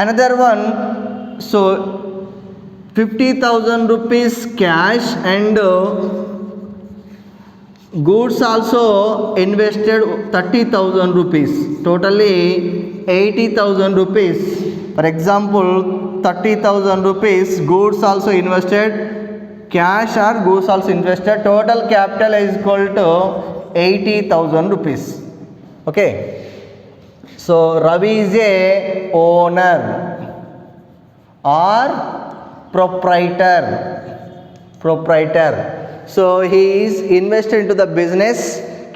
another one, so 50,000 rupees cash and goods also invested 30,000 rupees, totally 80,000 rupees. For example, 30,000 rupees goods also invested, cash or goods also invested, total capital is equal to 80,000 rupees. Okay, so Ravi is a owner or proprietor. So he is invested into the business,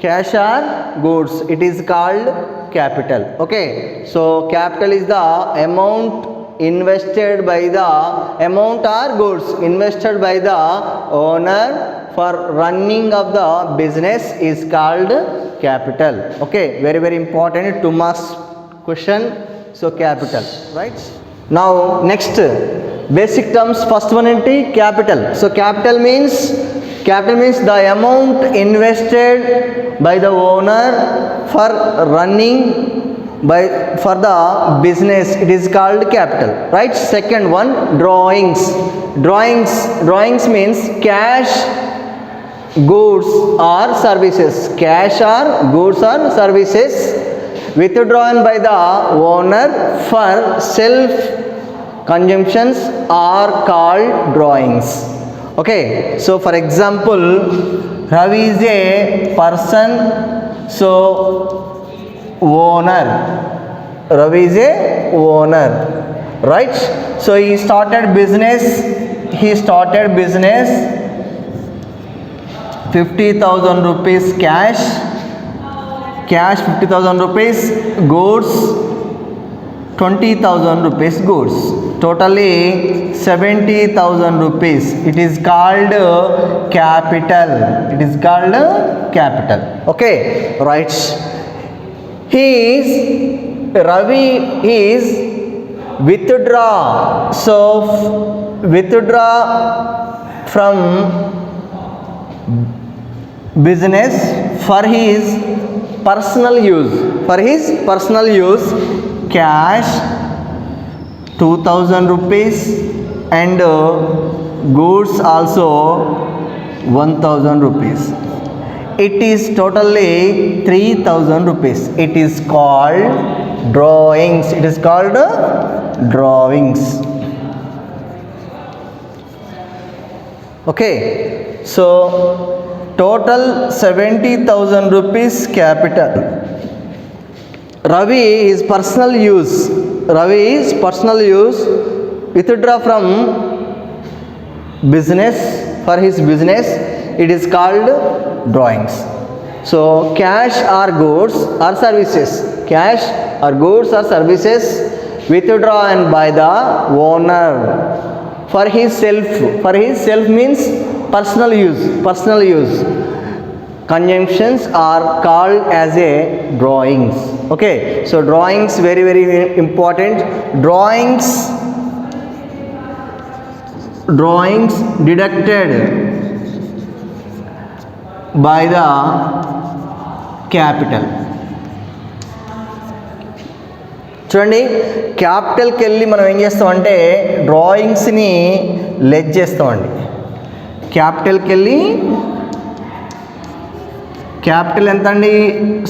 cash or goods, it is called capital. Okay, so capital is the amount invested by the amount or goods invested by the owner for running of the business is called capital. Okay, very very important 2 marks question. So capital, right? Now next basic terms, first one ఏంటి capital. So capital means the amount invested by the owner for running for the business, it is called capital, right? Second one, drawings means cash, goods or services, withdrawn by the owner for self consumptions are called drawings. Okay, so for example, Ravi is a person, so owner, right? So he started business 50,000 rupees cash 50,000 rupees, goods 20,000 rupees goods, totally 70,000 rupees, it is called capital. Okay, right? Ravi is withdraw from business for his personal use, cash 2,000 rupees and goods also 1,000 rupees, it is totally 3,000 rupees, it is called drawings. Okay, so total 70,000 rupees capital. Ravi is personal use, withdraw from business for his business, it is called drawings. So cash or goods or services withdrawn by the owner for his self means personal use, consumptions are called as a drawings. Okay, so drawings very very important. Drawings deducted by the capital. చూడండి, క్యాపిటల్కి వెళ్ళి మనం ఏం చేస్తామంటే డ్రాయింగ్స్ని లెజ్ చేస్తామండి. క్యాపిటల్కి వెళ్ళి capital ఎంత అండి?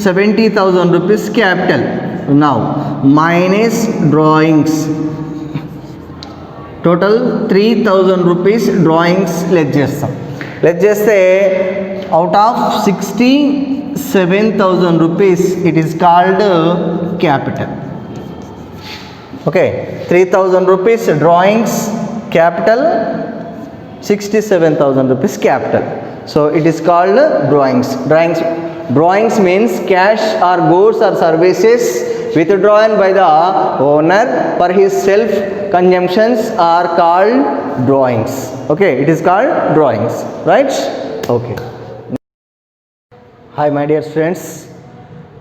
70,000 rupees capital. Now minus drawings, total 3,000 rupees drawings less చేస్తాం. లెజ్ చేస్తే out of 67,000 rupees it is called capital. Okay, 3,000 rupees drawings capital, 67,000 rupees capital. So it is called drawings means cash or goods or services withdrawn by the owner for his self consumptions are called drawings. Okay, it is called drawings, right? Okay. Hi my dear students,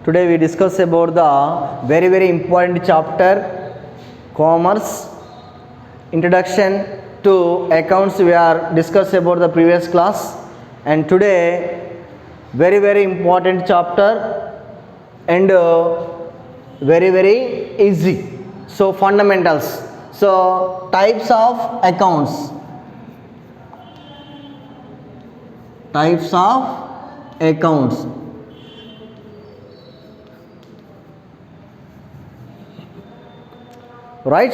today we discuss about the very important chapter, commerce, introduction to accounts. We are discussed about the previous class, and today very important chapter and very easy. So fundamentals. So types of accounts. Types of accounts. Right?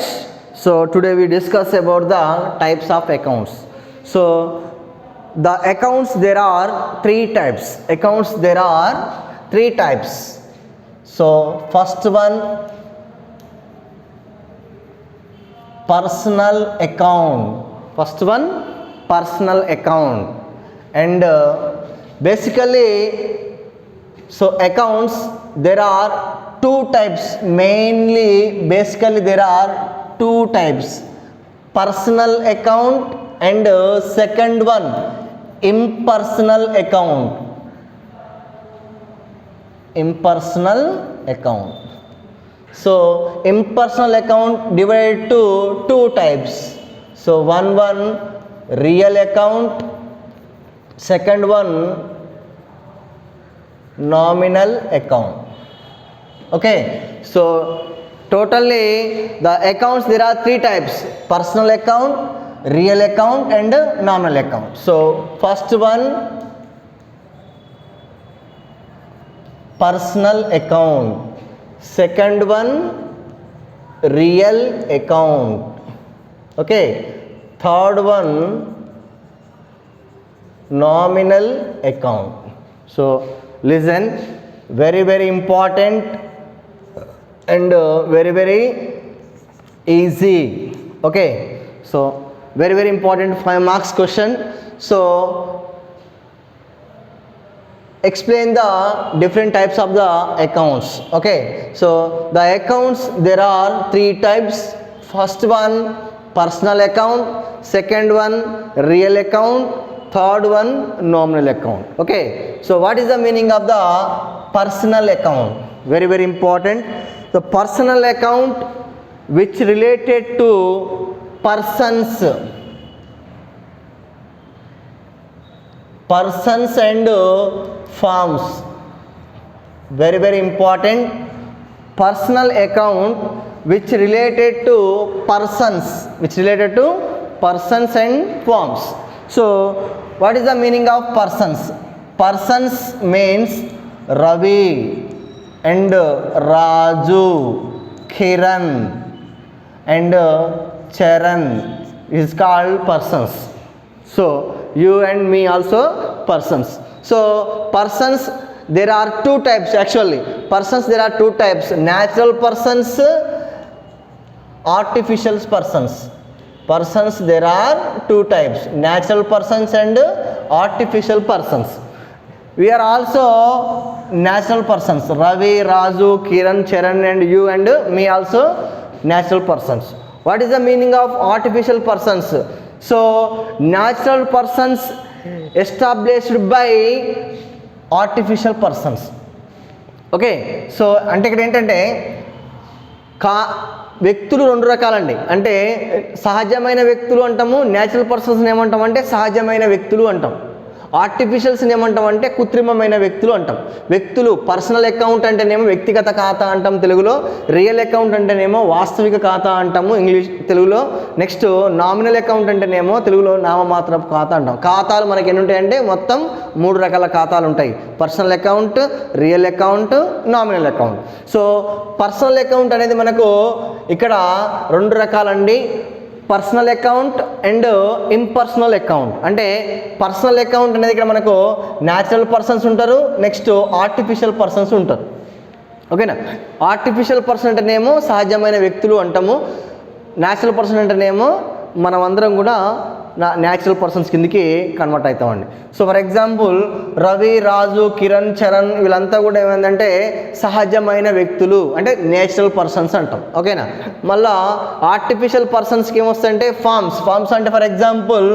So today we discuss about the types of accounts. So the accounts, there are three types. Accounts, there are three types. So first one, personal account. First one, personal account. And basically, so accounts, there are two types. Mainly, basically there are two types, personal account and second one, impersonal account. Impersonal account. So impersonal account divided to two types. So one real account, second one nominal account. Okay, so totally the accounts, there are three types: personal account, real account and nominal account. So first one, personal account, second one, real account. Okay, third one, nominal account. So listen, very important and very easy. Okay, so very important 5 marks question. So explain the different types of the accounts. Okay, so the accounts, there are three types. First one, personal account, second one, real account, third one, nominal account. Okay, so what is the meaning of the personal account? Very important. The personal account which related to persons and firms. Very important. Personal account which related to persons and firms. So what is the meaning of persons? Persons means Ravi and Raju, Kiran and Charan is called persons. So you and me also persons. So persons, there are two types actually. Persons, there are two types: natural persons, artificial persons. Persons, there are two types: natural persons and artificial persons. We are also natural persons. Ravi, Raju, Kiran, Charan and you and me also natural persons. What is the meaning of artificial persons? So natural persons established by artificial persons. Okay, so అంటే ఇక్కడ ఏంటంటే వ్యక్తులు రెండు రకాలండి. అంటే సహజమైన వ్యక్తులు అంటాము, natural పర్సన్స్ని ఏమంటాం అంటే సహజమైన వ్యక్తులు అంటాం. ఆర్టిఫిషియల్స్ని ఏమంటాం అంటే కృత్రిమమైన వ్యక్తులు అంటాం. వ్యక్తులు, పర్సనల్ అకౌంట్ అంటేనేమో వ్యక్తిగత ఖాతా అంటాం తెలుగులో, రియల్ అకౌంట్ అంటేనేమో వాస్తవిక ఖాతా అంటాము తెలుగులో. నెక్స్ట్ నామినల్ అకౌంట్ అంటేనేమో తెలుగులో నామమాత్ర ఖాతా అంటాం. ఖాతాలు మనకి ఎన్ని ఉంటాయంటే మొత్తం 3 రకాల ఖాతాలు ఉంటాయి: personal account, real account, nominal account. So personal account అనేది మనకు ఇక్కడ 2 రకాలండి: personal account and impersonal account. అంటే పర్సనల్ అకౌంట్ అనేది ఇక్కడ మనకు న్యాచురల్ పర్సన్స్ ఉంటారు, నెక్స్ట్ ఆర్టిఫిషియల్ పర్సన్స్ ఉంటారు. ఓకేనా? ఆర్టిఫిషియల్ పర్సన్ అంటేనేమో సహజమైన వ్యక్తులు అంటాము, న్యాచురల్ పర్సన్ అంటేనేమో మనం అందరం కూడా న్యాచురల్ పర్సన్స్ కిందకి కన్వర్ట్ అవుతామండి. So for example Ravi, Raju, Kiran, Charan వీళ్ళంతా కూడా ఏమైందంటే సహజమైన వ్యక్తులు అంటే నేచురల్ పర్సన్స్ అంటాం. ఓకేనా. మళ్ళా ఆర్టిఫిషియల్ పర్సన్స్కి ఏమొస్తాయంటే ఫార్మ్స్ అంటే ఫర్ ఎగ్జాంపుల్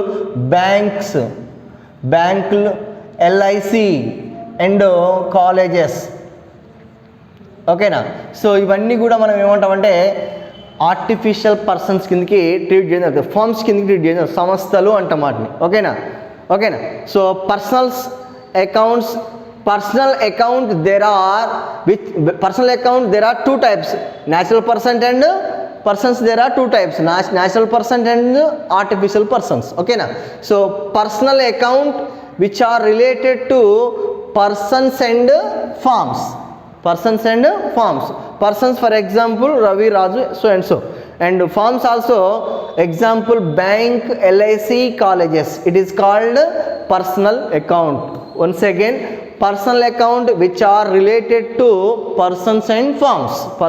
బ్యాంకులు, ఎల్ఐసి అండ్ కాలేజెస్. ఓకేనా. సో ఇవన్నీ కూడా మనం ఏమంటామంటే ఆర్టిఫిషియల్ పర్సన్స్ కిందకి ట్రీట్ చేయడం జరుగుతుంది, ఫార్మ్స్ కిందకి ట్రీట్ చేయడం, సంస్థలు అంటాం వాటిని. ఓకేనా. So personal account there are two types, natural person and persons. There are two types, natural person and artificial persons. ఓకేనా. So personal account which are related to persons and forms. Persons for example Ravi, Raju, so and so, and forms also example bank, LIC, colleges. It is called personal account. Once again, personal account which are related to persons and forms. For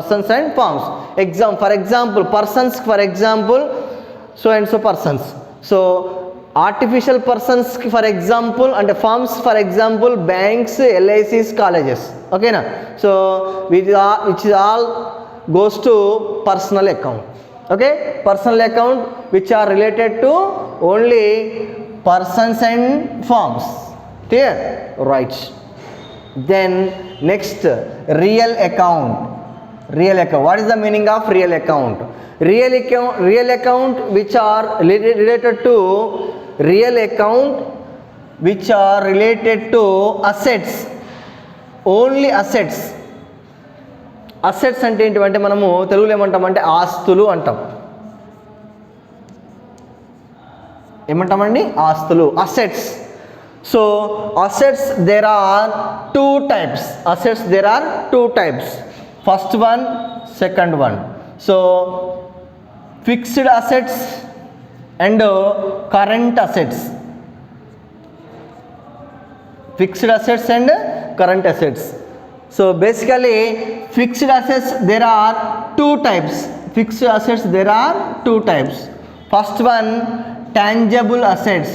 example persons, for example so and so persons. So artificial పర్సన్స్కి for example అంటే firms for example banks, LICs, colleges. ఓకేనా. So which all goes to personal account. Okay. Personal account which are related to only persons and firms. Clear. Right. Then next real account. What is the meaning of real account? Real account which are related to assets. Only assets. అంటే ఏంటంటే మనము తెలుగులో ఏమంటామంటే ఆస్తులు అంటాం. ఏమంటామండి? ఆస్తులు, assets. So assets there are two types. First one, second one. So fixed assets and current assets. So basically fixed assets there are two types. First one, tangible assets.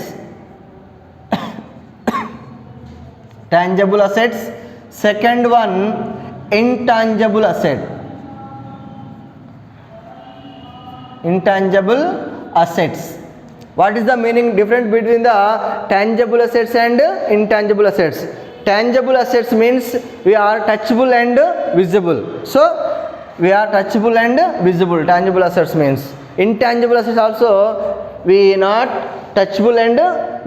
Second one, intangible assets. What is the difference between the tangible assets and intangible assets? Tangible assets means we are touchable and visible. So we are touchable and visible. Tangible assets means. Intangible assets also we not touchable and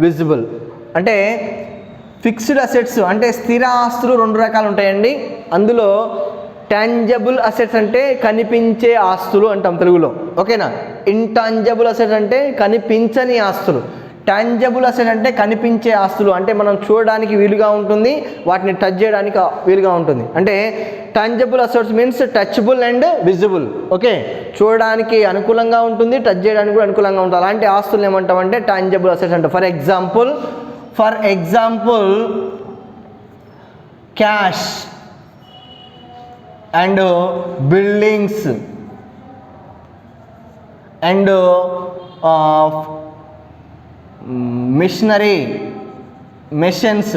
visible. అంటే fixed assets అంటే స్థిర ఆస్తులు రెండు రకాలు ఉంటాయండి. అందులో tangible assets అంటే కనిపించే ఆస్తులు అంటాం తెలుగులో. ఓకేనా. ఇంటాంజబుల్ అసెట్స్ అంటే కనిపించని ఆస్తులు. టాంజబుల్ అసెట్ అంటే కనిపించే ఆస్తులు అంటే మనం చూడడానికి వీలుగా ఉంటుంది, వాటిని టచ్ చేయడానికి వీలుగా ఉంటుంది. అంటే tangible assets means touchable and visible. Okay. చూడడానికి అనుకూలంగా ఉంటుంది, టచ్ చేయడానికి కూడా అనుకూలంగా ఉంటుంది. అలాంటి ఆస్తులు ఏమంటామంటే టాంజబుల్ అసెట్స్ అంటాం. For example cash and buildings and machines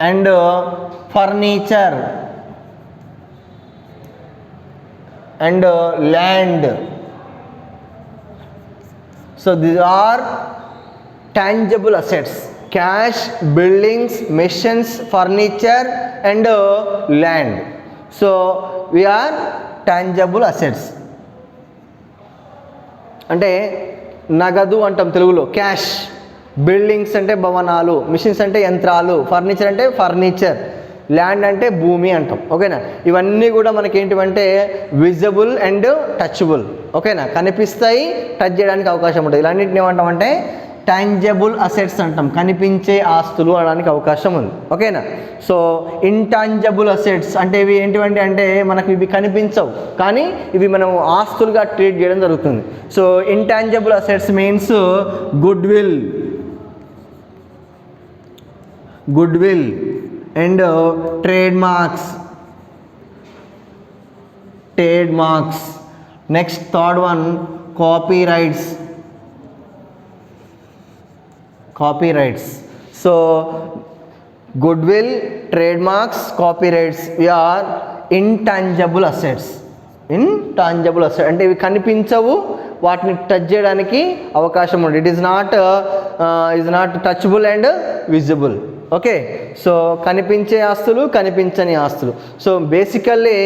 and furniture and land. So these are tangible assets: cash, buildings, machines, furniture and land. So we are tangible assets. అంటే నగదు అంటాం తెలుగులో క్యాష్, బిల్డింగ్స్ అంటే భవనాలు, machines అంటే యంత్రాలు, furniture అంటే furniture, land అంటే భూమి అంటాం. ఓకేనా. ఇవన్నీ కూడా మనకి ఏంటివంటే విజిబుల్ అండ్ టచబుల్. ఓకేనా. కనిపిస్తాయి, టచ్ చేయడానికి అవకాశం ఉంటుంది. ఇలాంటిని ఏమంటామంటే టాంజబుల్ అసెట్స్ అంటాం, కనిపించే ఆస్తులు అనడానికి అవకాశం ఉంది. ఓకేనా. సో ఇంటాంజబుల్ అసెట్స్ అంటే ఇవి ఏంటివంటే అంటే మనకు ఇవి కనిపించవు కానీ ఇవి మనం ఆస్తులుగా ట్రీట్ చేయడం జరుగుతుంది. So intangible assets means goodwill and trademarks. Next third one, copyrights copyrights. So goodwill, trademarks, copyrights, we are intangible assets. Intangible asset అంటే ఇవి కనిపించవు, వాటిని టచ్ చేయడానికి అవకాశం ఉండదు. It is not touchable and visible. Okay, so కనిపించే ఆస్తులు, కనిపించని ఆస్తులు. So basically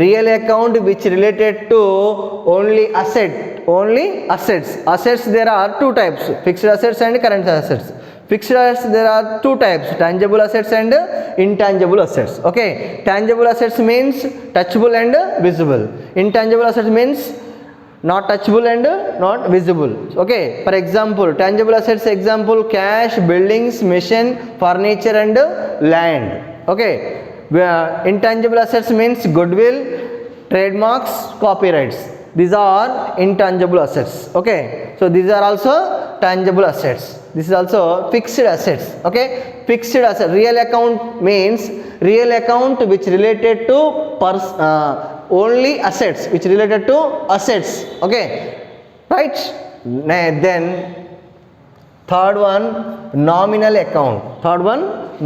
real account which related to only assets. Assets there are two types, fixed assets and current assets. Fixed assets there are two types, tangible assets and intangible assets. Okay, tangible assets means touchable and visible. Intangible assets means not touchable and not visible. Okay, for example, tangible assets example cash, buildings, machine, furniture and land. Okay, intangible assets means goodwill, trademarks, copyrights. These are intangible assets. Okay, so these are also tangible assets. This is also fixed assets. Okay, fixed asset. Real account means real account which related to only assets, which related to assets. Okay, right. Then third one, nominal account.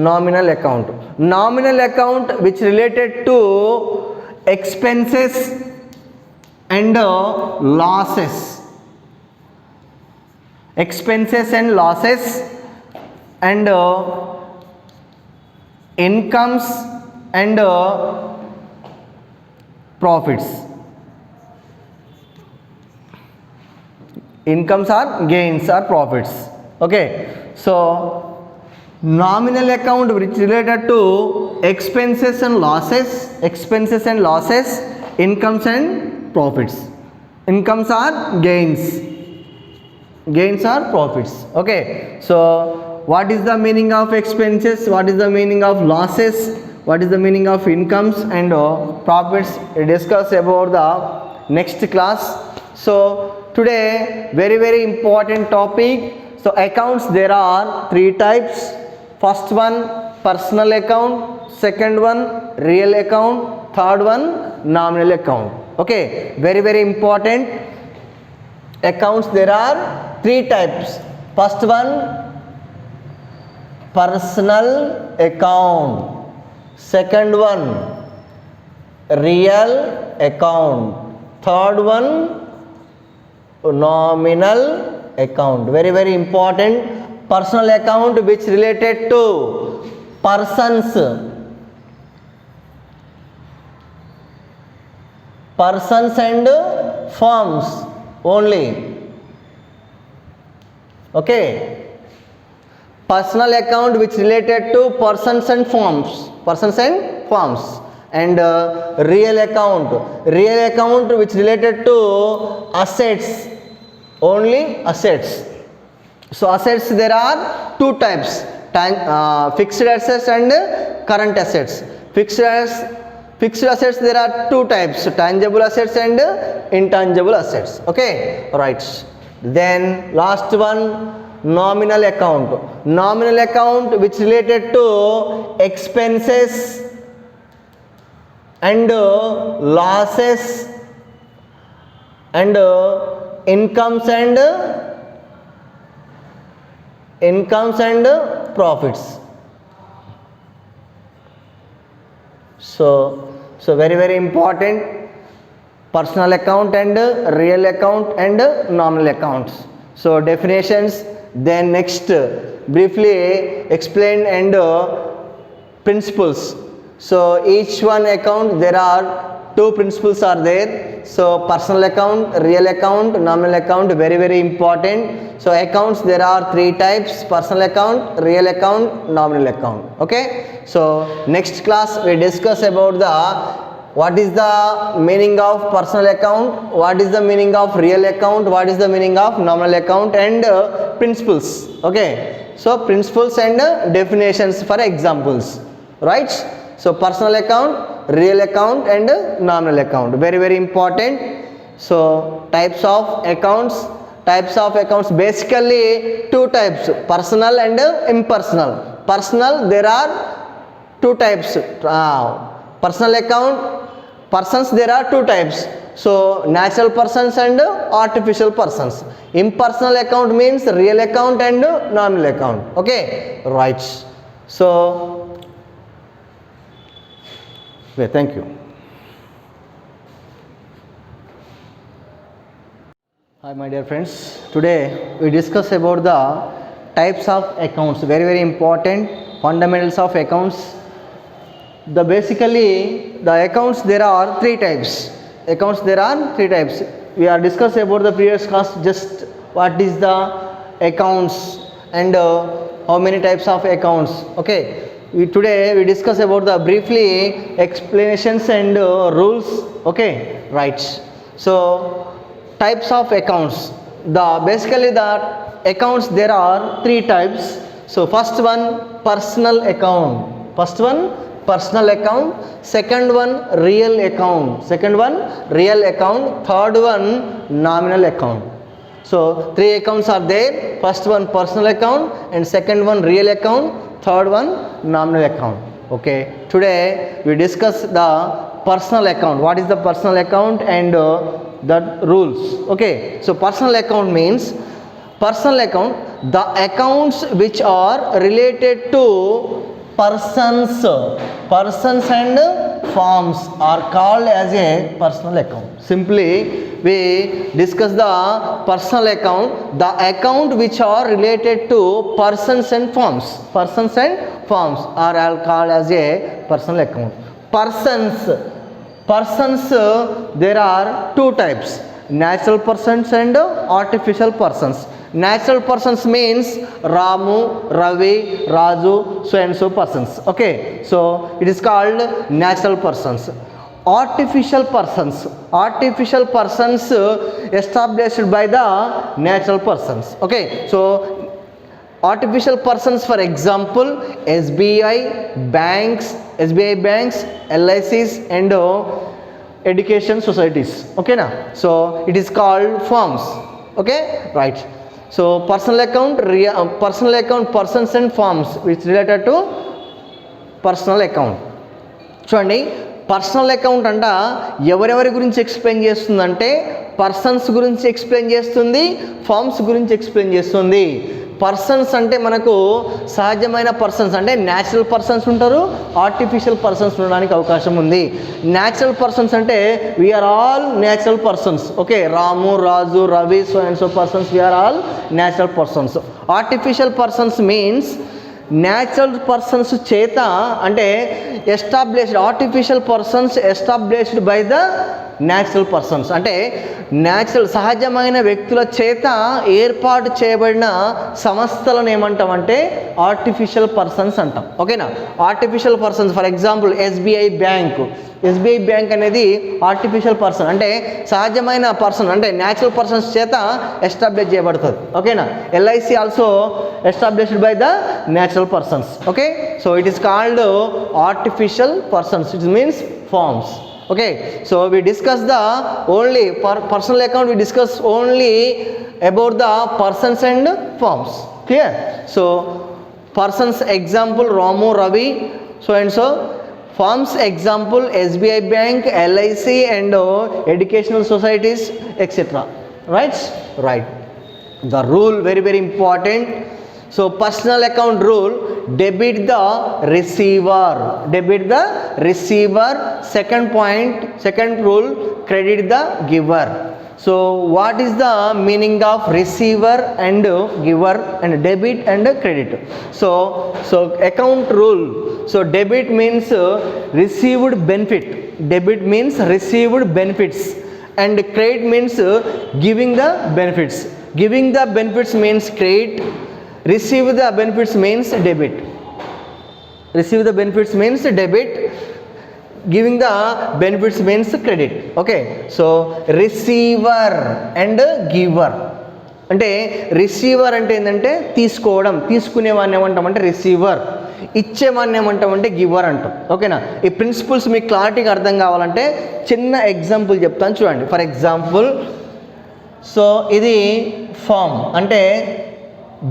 Nominal account which related to expenses and losses. Expenses and losses and incomes and profits. Incomes are gains or profits. Okay, so nominal account which related to expenses and losses, incomes and profits. Incomes are gains or profits. Okay, so what is the meaning of expenses, what is the meaning of losses, what is the meaning of incomes and profits? We discuss about the next class. So today very important topic. So accounts there are three types. First one, personal account. Second one, real account. Third one, nominal account. Okay, very important. Accounts there are three types. First one, personal account. Second one, real account. Third one, nominal account. Very important. Personal account which related to persons and firms only. Okay, personal account which related to persons and firms, and real account which related to assets, only assets. So assets there are two types, fixed assets and current assets. Fixed assets there are two types, tangible assets and intangible assets. Okay, right. Then last one, nominal account which related to expenses and losses and incomes and profits. So very important, personal account and real account and nominal accounts. So definitions, then next briefly explain and principles. So each one account there are two principles are there. So personal account, real account, nominal account, very important. So accounts there are three types, personal account, real account, nominal account. Okay, so next class we discuss about the what is the meaning of personal account, what is the meaning of real account, what is the meaning of nominal account, and principles. Okay, so principles and definitions for examples, right? So personal account, real account and nominal account, very important. So types of accounts, basically two types, personal and impersonal. Personal there are two types, personal account, persons there are two types, So natural persons and artificial persons. Impersonal account means real account and nominal account. Okay, right. So okay, thank you. Hi my dear friends, today we discuss about the types of accounts, very important fundamentals of accounts. The basically the accounts, there are three types. We are discussed about the previous class just what is the accounts and how many types of accounts. Okay, today we discuss about the briefly explanations and rules. Okay, right. So types of accounts, basically the accounts, there are three types. So first one, personal account. Second one, real account. Third one, nominal account. So three accounts are there. First one, personal account, and second one, real account, third one, nominal account. Okay, today we discuss the personal account. What is the personal account and the rules. Okay, so personal account means the accounts which are related to persons and firms are called as a personal account. Simply we discuss the personal account, the account which are related to persons and firms are all called as a personal account. Persons, there are two types, natural persons and artificial persons. Natural persons means Ramu, Ravi, Raju, so and so persons. Okay, so it is called natural persons. Artificial persons established by the natural persons. Okay, so artificial persons, for example, SBI banks, LICs and education societies. Okay na, so it is called firms. Okay, right. So personal account, persons and firms which related to personal account. చూడండి, personal account అంట ఎవరెవరి గురించి explain చేస్తుందంటే persons గురించి explain చేస్తుంది, forms గురించి explain చేస్తుంది. Persons అంటే మనకు సహజమైన పర్సన్స్ అంటే న్యాచురల్ పర్సన్స్ ఉంటారు, ఆర్టిఫిషియల్ పర్సన్స్ ఉండడానికి అవకాశం ఉంది. న్యాచురల్ పర్సన్స్ అంటే we are all natural persons. Okay, Ramu, Raju, Ravi, so and so persons, we are all natural persons. Artificial persons means natural persons చేత అంటే artificial persons established by the natural persons అంటే సహజమైన వ్యక్తుల చేత ఏర్పాటు చేయబడిన సంస్థలను ఏమంటామంటే ఆర్టిఫిషియల్ పర్సన్స్ అంటాం. ఓకేనా, artificial persons for example SBI bank అనేది ఆర్టిఫిషియల్ పర్సన్ అంటే సహజమైన పర్సన్ అంటే న్యాచురల్ పర్సన్స్ చేత ఎస్టాబ్లిష్ చేయబడుతుంది. ఓకేనా, LIC also established by the natural persons. Okay, so it is called artificial persons, it means firms. Okay, so we discuss the only personal account, we discuss only about the persons and firms. Clear? So persons example Ramu, Ravi, so and so. Firms example SBI bank, LIC and educational societies, etc. Right? The rule very important. So personal account rule, debit the receiver. Second rule, credit the giver. So what is the meaning of receiver and giver and debit and credit? So account rule. So debit means received benefit. And credit means giving the benefits. Giving the benefits means credit. Receive the benefits means debit. Giving the benefits means credit. Okay, so receiver and giver అంటే receiver అంటే ఏంటంటే తీసుకునేవాడిని ఏమంటామంటే receiver, ఇచ్చేవాడిని ఏమంటామంటే giver అంటాం. ఓకేనా, ఈ principles మీకు క్లారిటీగా అర్థం కావాలంటే చిన్న ఎగ్జాంపుల్ చెప్తాను చూడండి. ఫర్ ఎగ్జాంపుల్, సో ఇది ఫామ్ అంటే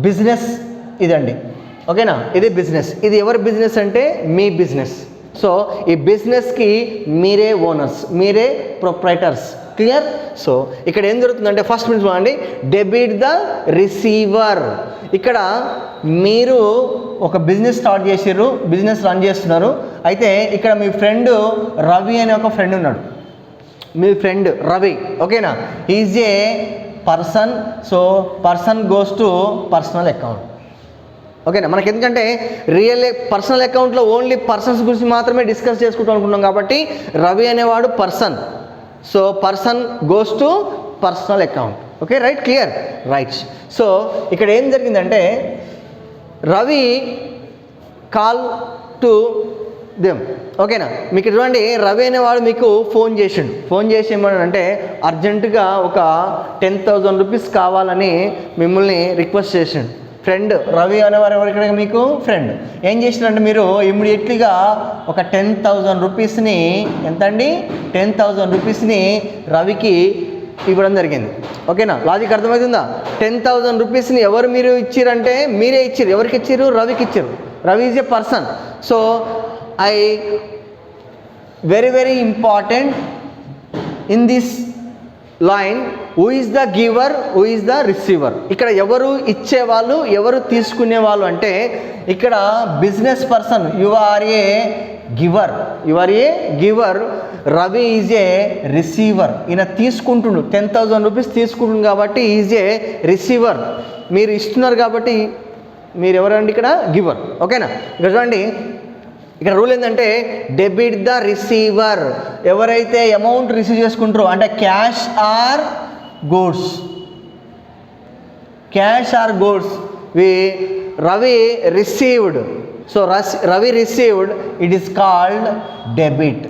బిజినెస్ ఇదండి. ఓకేనా, ఇది బిజినెస్. ఇది ఎవరి బిజినెస్ అంటే మీ బిజినెస్. సో ఈ బిజినెస్కి మీరే ఓనర్స్, మీరే ప్రొప్రైటర్స్. క్లియర్? సో ఇక్కడ ఏం జరుగుతుందంటే ఫస్ట్ మీరు చూడండి, డెబిట్ ద రిసీవర్. ఇక్కడ మీరు ఒక బిజినెస్ స్టార్ట్ చేసిర్రు, బిజినెస్ రన్ చేస్తున్నారు. అయితే ఇక్కడ మీ ఫ్రెండ్ రవి అనే ఒక ఫ్రెండ్ ఉన్నాడు. మీ ఫ్రెండ్ రవి, ఓకేనా? Is a person. So person goes to personal account. ఓకేనా? మనకి ఎందుకంటే పర్సనల్ అకౌంట్లో ఓన్లీ పర్సన్స్ గురించి మాత్రమే డిస్కస్ చేసుకుంటూ అనుకున్నాం కాబట్టి రవి అనేవాడు person. So person goes to personal account. Okay, right? Clear? Right. So ఇక్కడ ఏం జరిగిందంటే రవి కాల్ టు దెమ్. ఓకేనా? మీకు చూడండి, రవి అనేవాడు మీకు ఫోన్ చేసిండు. ఫోన్ చేసి ఏమన్నాడంటే అర్జెంటుగా ఒక 10,000 రూపీస్ కావాలని మిమ్మల్ని రిక్వెస్ట్ చేసిండు. ఫ్రెండ్ రవి అనేవారు ఎవరికైనా మీకు ఫ్రెండ్. ఏం చేసినారంటే మీరు ఇమ్మీడియట్లీగా ఒక 10,000 రూపీస్ని, ఎంత అండి? 10,000 రూపీస్ని రవికి ఇవ్వడం జరిగింది. ఓకేనా? లాజిక్ అర్థమవుతుందా? 10,000 రూపీస్ని ఎవరు మీరు ఇచ్చిరంటే మీరే ఇచ్చిర్రు. ఎవరికి ఇచ్చిర్రు? రవికి ఇచ్చిర్రు. Ravi is a person. So I very important in this line, who is the giver, who is the receiver. ఇక్కడ ఎవరు ఇచ్చేవాళ్ళు, ఎవరు తీసుకునేవాళ్ళు అంటే ఇక్కడ business person, you are a giver, you are a giver. Ravi is a receiver. ఈయన తీసుకుంటుండు, 10,000 rupees తీసుకుంటుంది కాబట్టి ఈజ్ ఏ రిసీవర్. మీరు ఇస్తున్నారు కాబట్టి మీరు ఎవరండి? ఇక్కడ గివర్. ఓకేనా? ఇక్కడ చూడండి, ఇక్కడ రూల్ ఏంటంటే డెబిట్ ద రిసీవర్. ఎవరైతే అమౌంట్ రిసీవ్ చేసుకుంటారో అంటే cash or goods, cash or goods, Ravi received. So Ravi received, it is called debit.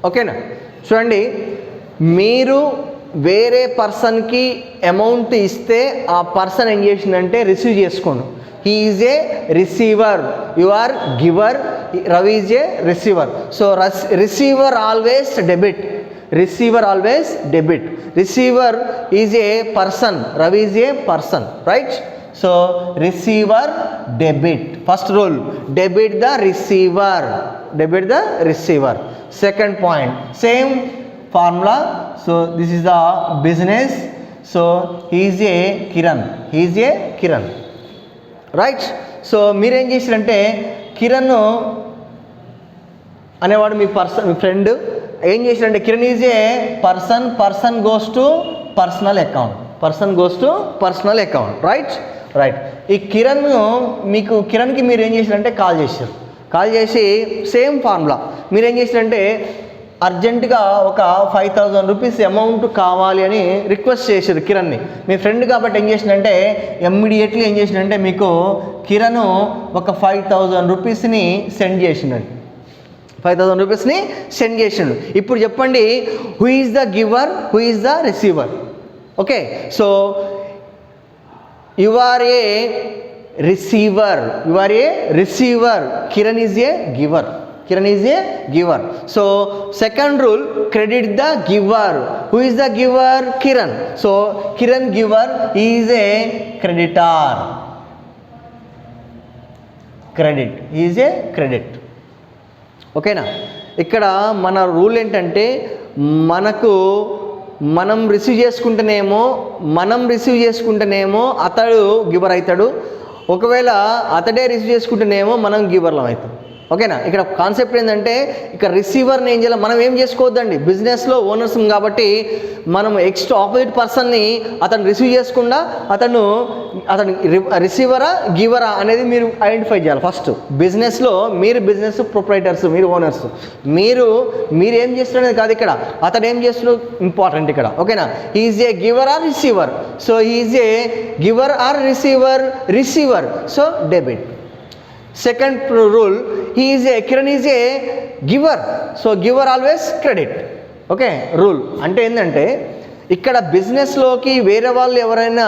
ఓకేనా? చూడండి, మీరు వేరే పర్సన్కి అమౌంట్ ఇస్తే ఆ పర్సన్ ఏం చేసిందంటే రిసీవ్ చేసుకోండి. He is a receiver, you are giver, Ravi is a receiver. So receiver always debit, receiver always debit. Receiver is a person, Ravi is a person, right? So receiver debit. First rule, debit the receiver, debit the receiver. Second point, same formula. So this is the business. So he is a Kiran, he is a Kiran, right? So మీరేం చేశారంటే కిరణ్ అనేవాడు మీ friend. ఏం చేశారంటే Kiran is a person, person goes to personal account, person goes to personal account, right? Right. ఈ కిరణ్కి మీరు ఏం చేశారంటే కాల్ చేశారు. కాల్ చేసి సేమ్ ఫార్ములా మీరేం చేశారంటే అర్జెంటుగా ఒక 5,000 రూపీస్ అమౌంట్ కావాలి అని రిక్వెస్ట్ చేశారు కిరణ్ని. మీ ఫ్రెండ్ కాబట్టి ఏం చేసిందంటే ఇమ్మీడియట్లీ ఏం చేసిందంటే మీకు కిరణ్ ఒక 5,000 రూపీస్ని సెండ్ చేసిండండి. 5,000 రూపీస్ని సెండ్ చేసిండు. ఇప్పుడు చెప్పండి, who is the giver, who is the receiver? Okay, so you are a receiver, you are a receiver. Kiran is a giver, Kiran is a giver. So second rule, credit the giver. Who is the giver? Kiran. So Kiran giver is a creditor. Credit, he is a credit. ఓకేనా? ఇక్కడ మన rule ఏంటంటే మనం receive చేసుకుంటేనేమో అతడు giver అవుతాడు. ఒకవేళ అతడే receive చేసుకుంటేనేమో మనం గివర్లం అవుతాం. ఓకేనా? ఇక్కడ కాన్సెప్ట్ ఏంటంటే ఇక్కడ రిసీవర్ని ఏం చేయాలి, మనం ఏం చేసుకోవద్దండి. బిజినెస్లో ఓనర్స్ కాబట్టి మనం ఆపోజిట్ పర్సన్ని అతను రిసీవ్ చేసుకుండా అతను రిసీవరా గివరా అనేది మీరు ఐడెంటిఫై చేయాలి. ఫస్ట్ బిజినెస్లో మీరు బిజినెస్ ప్రొప్రైటర్స్, మీరు ఓనర్స్, మీరు ఏం చేస్తున్నారు అనేది కాదు ఇక్కడ, అతను ఏం చేస్తున్నారు ఇంపార్టెంట్ ఇక్కడ. ఓకేనా? Is a giver or receiver. So is a giver or receiver. So debit. Second rule, Kiran is a giver. So giver always credit. Okay, rule అంటే ఏంటంటే ఇక్కడ బిజినెస్లోకి వేరే వాళ్ళు ఎవరైనా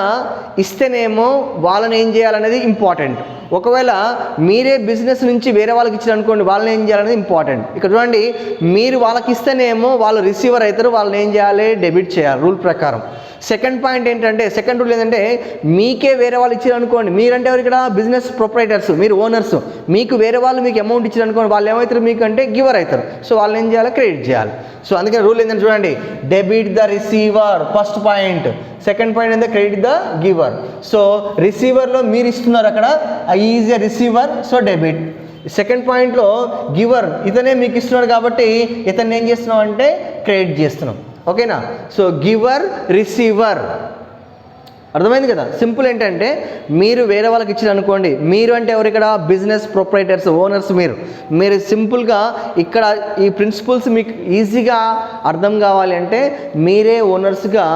ఇస్తేనేమో వాళ్ళని ఏం చేయాలనేది ఇంపార్టెంట్. ఒకవేళ మీరే బిజినెస్ నుంచి వేరే వాళ్ళకి ఇచ్చారు అనుకోండి, వాళ్ళని ఏం చేయాలనేది ఇంపార్టెంట్. ఇక్కడ చూడండి, మీరు వాళ్ళకి ఇస్తేనేమో వాళ్ళు రిసీవర్ అవుతారు, వాళ్ళని ఏం చేయాలి, డెబిట్ చేయాలి రూల్ ప్రకారం. సెకండ్ పాయింట్ ఏంటంటే, సెకండ్ రూల్ ఏంటంటే, మీకే వేరే వాళ్ళు ఇచ్చారు అనుకోండి, మీరంటే ఎవరు ఇక్కడ బిజినెస్ ప్రొపరైటర్స్, మీరు ఓనర్స్, మీకు వేరే వాళ్ళు మీకు అమౌంట్ ఇచ్చారు అనుకోండి, వాళ్ళు ఏమవుతారు మీకు అంటే గివర్ అవుతారు. సో వాళ్ళని ఏం చేయాలి, క్రెడిట్ చేయాలి. సో అందుకని రూల్ ఏంటంటే చూడండి, debit the receiver first point, second point ఏంటంటే క్రెడిట్ ద గివర్. సో రిసీవర్లో మీరు ఇస్తున్నారు, అక్కడ is a receiver, so debit. Second పాయింట్లో గివర్ ఇతనే మీకు ఇస్తున్నాడు కాబట్టి ఇతన్ని ఏం చేస్తున్నాం అంటే క్రెడిట్ చేస్తున్నాం. ఓకేనా? సో గివర్ రిసీవర్, అర్థమైంది కదా. సింపుల్ ఏంటంటే, మీరు వేరే వాళ్ళకి ఇచ్చారు అనుకోండి, మీరు అంటే ఎవరు ఇక్కడ బిజినెస్ ప్రొపరైటర్స్, ఓనర్స్. మీరు సింపుల్గా ఇక్కడ ఈ ప్రిన్సిపల్స్ మీకు ఈజీగా అర్థం కావాలి అంటే మీరే ఓనర్స్గా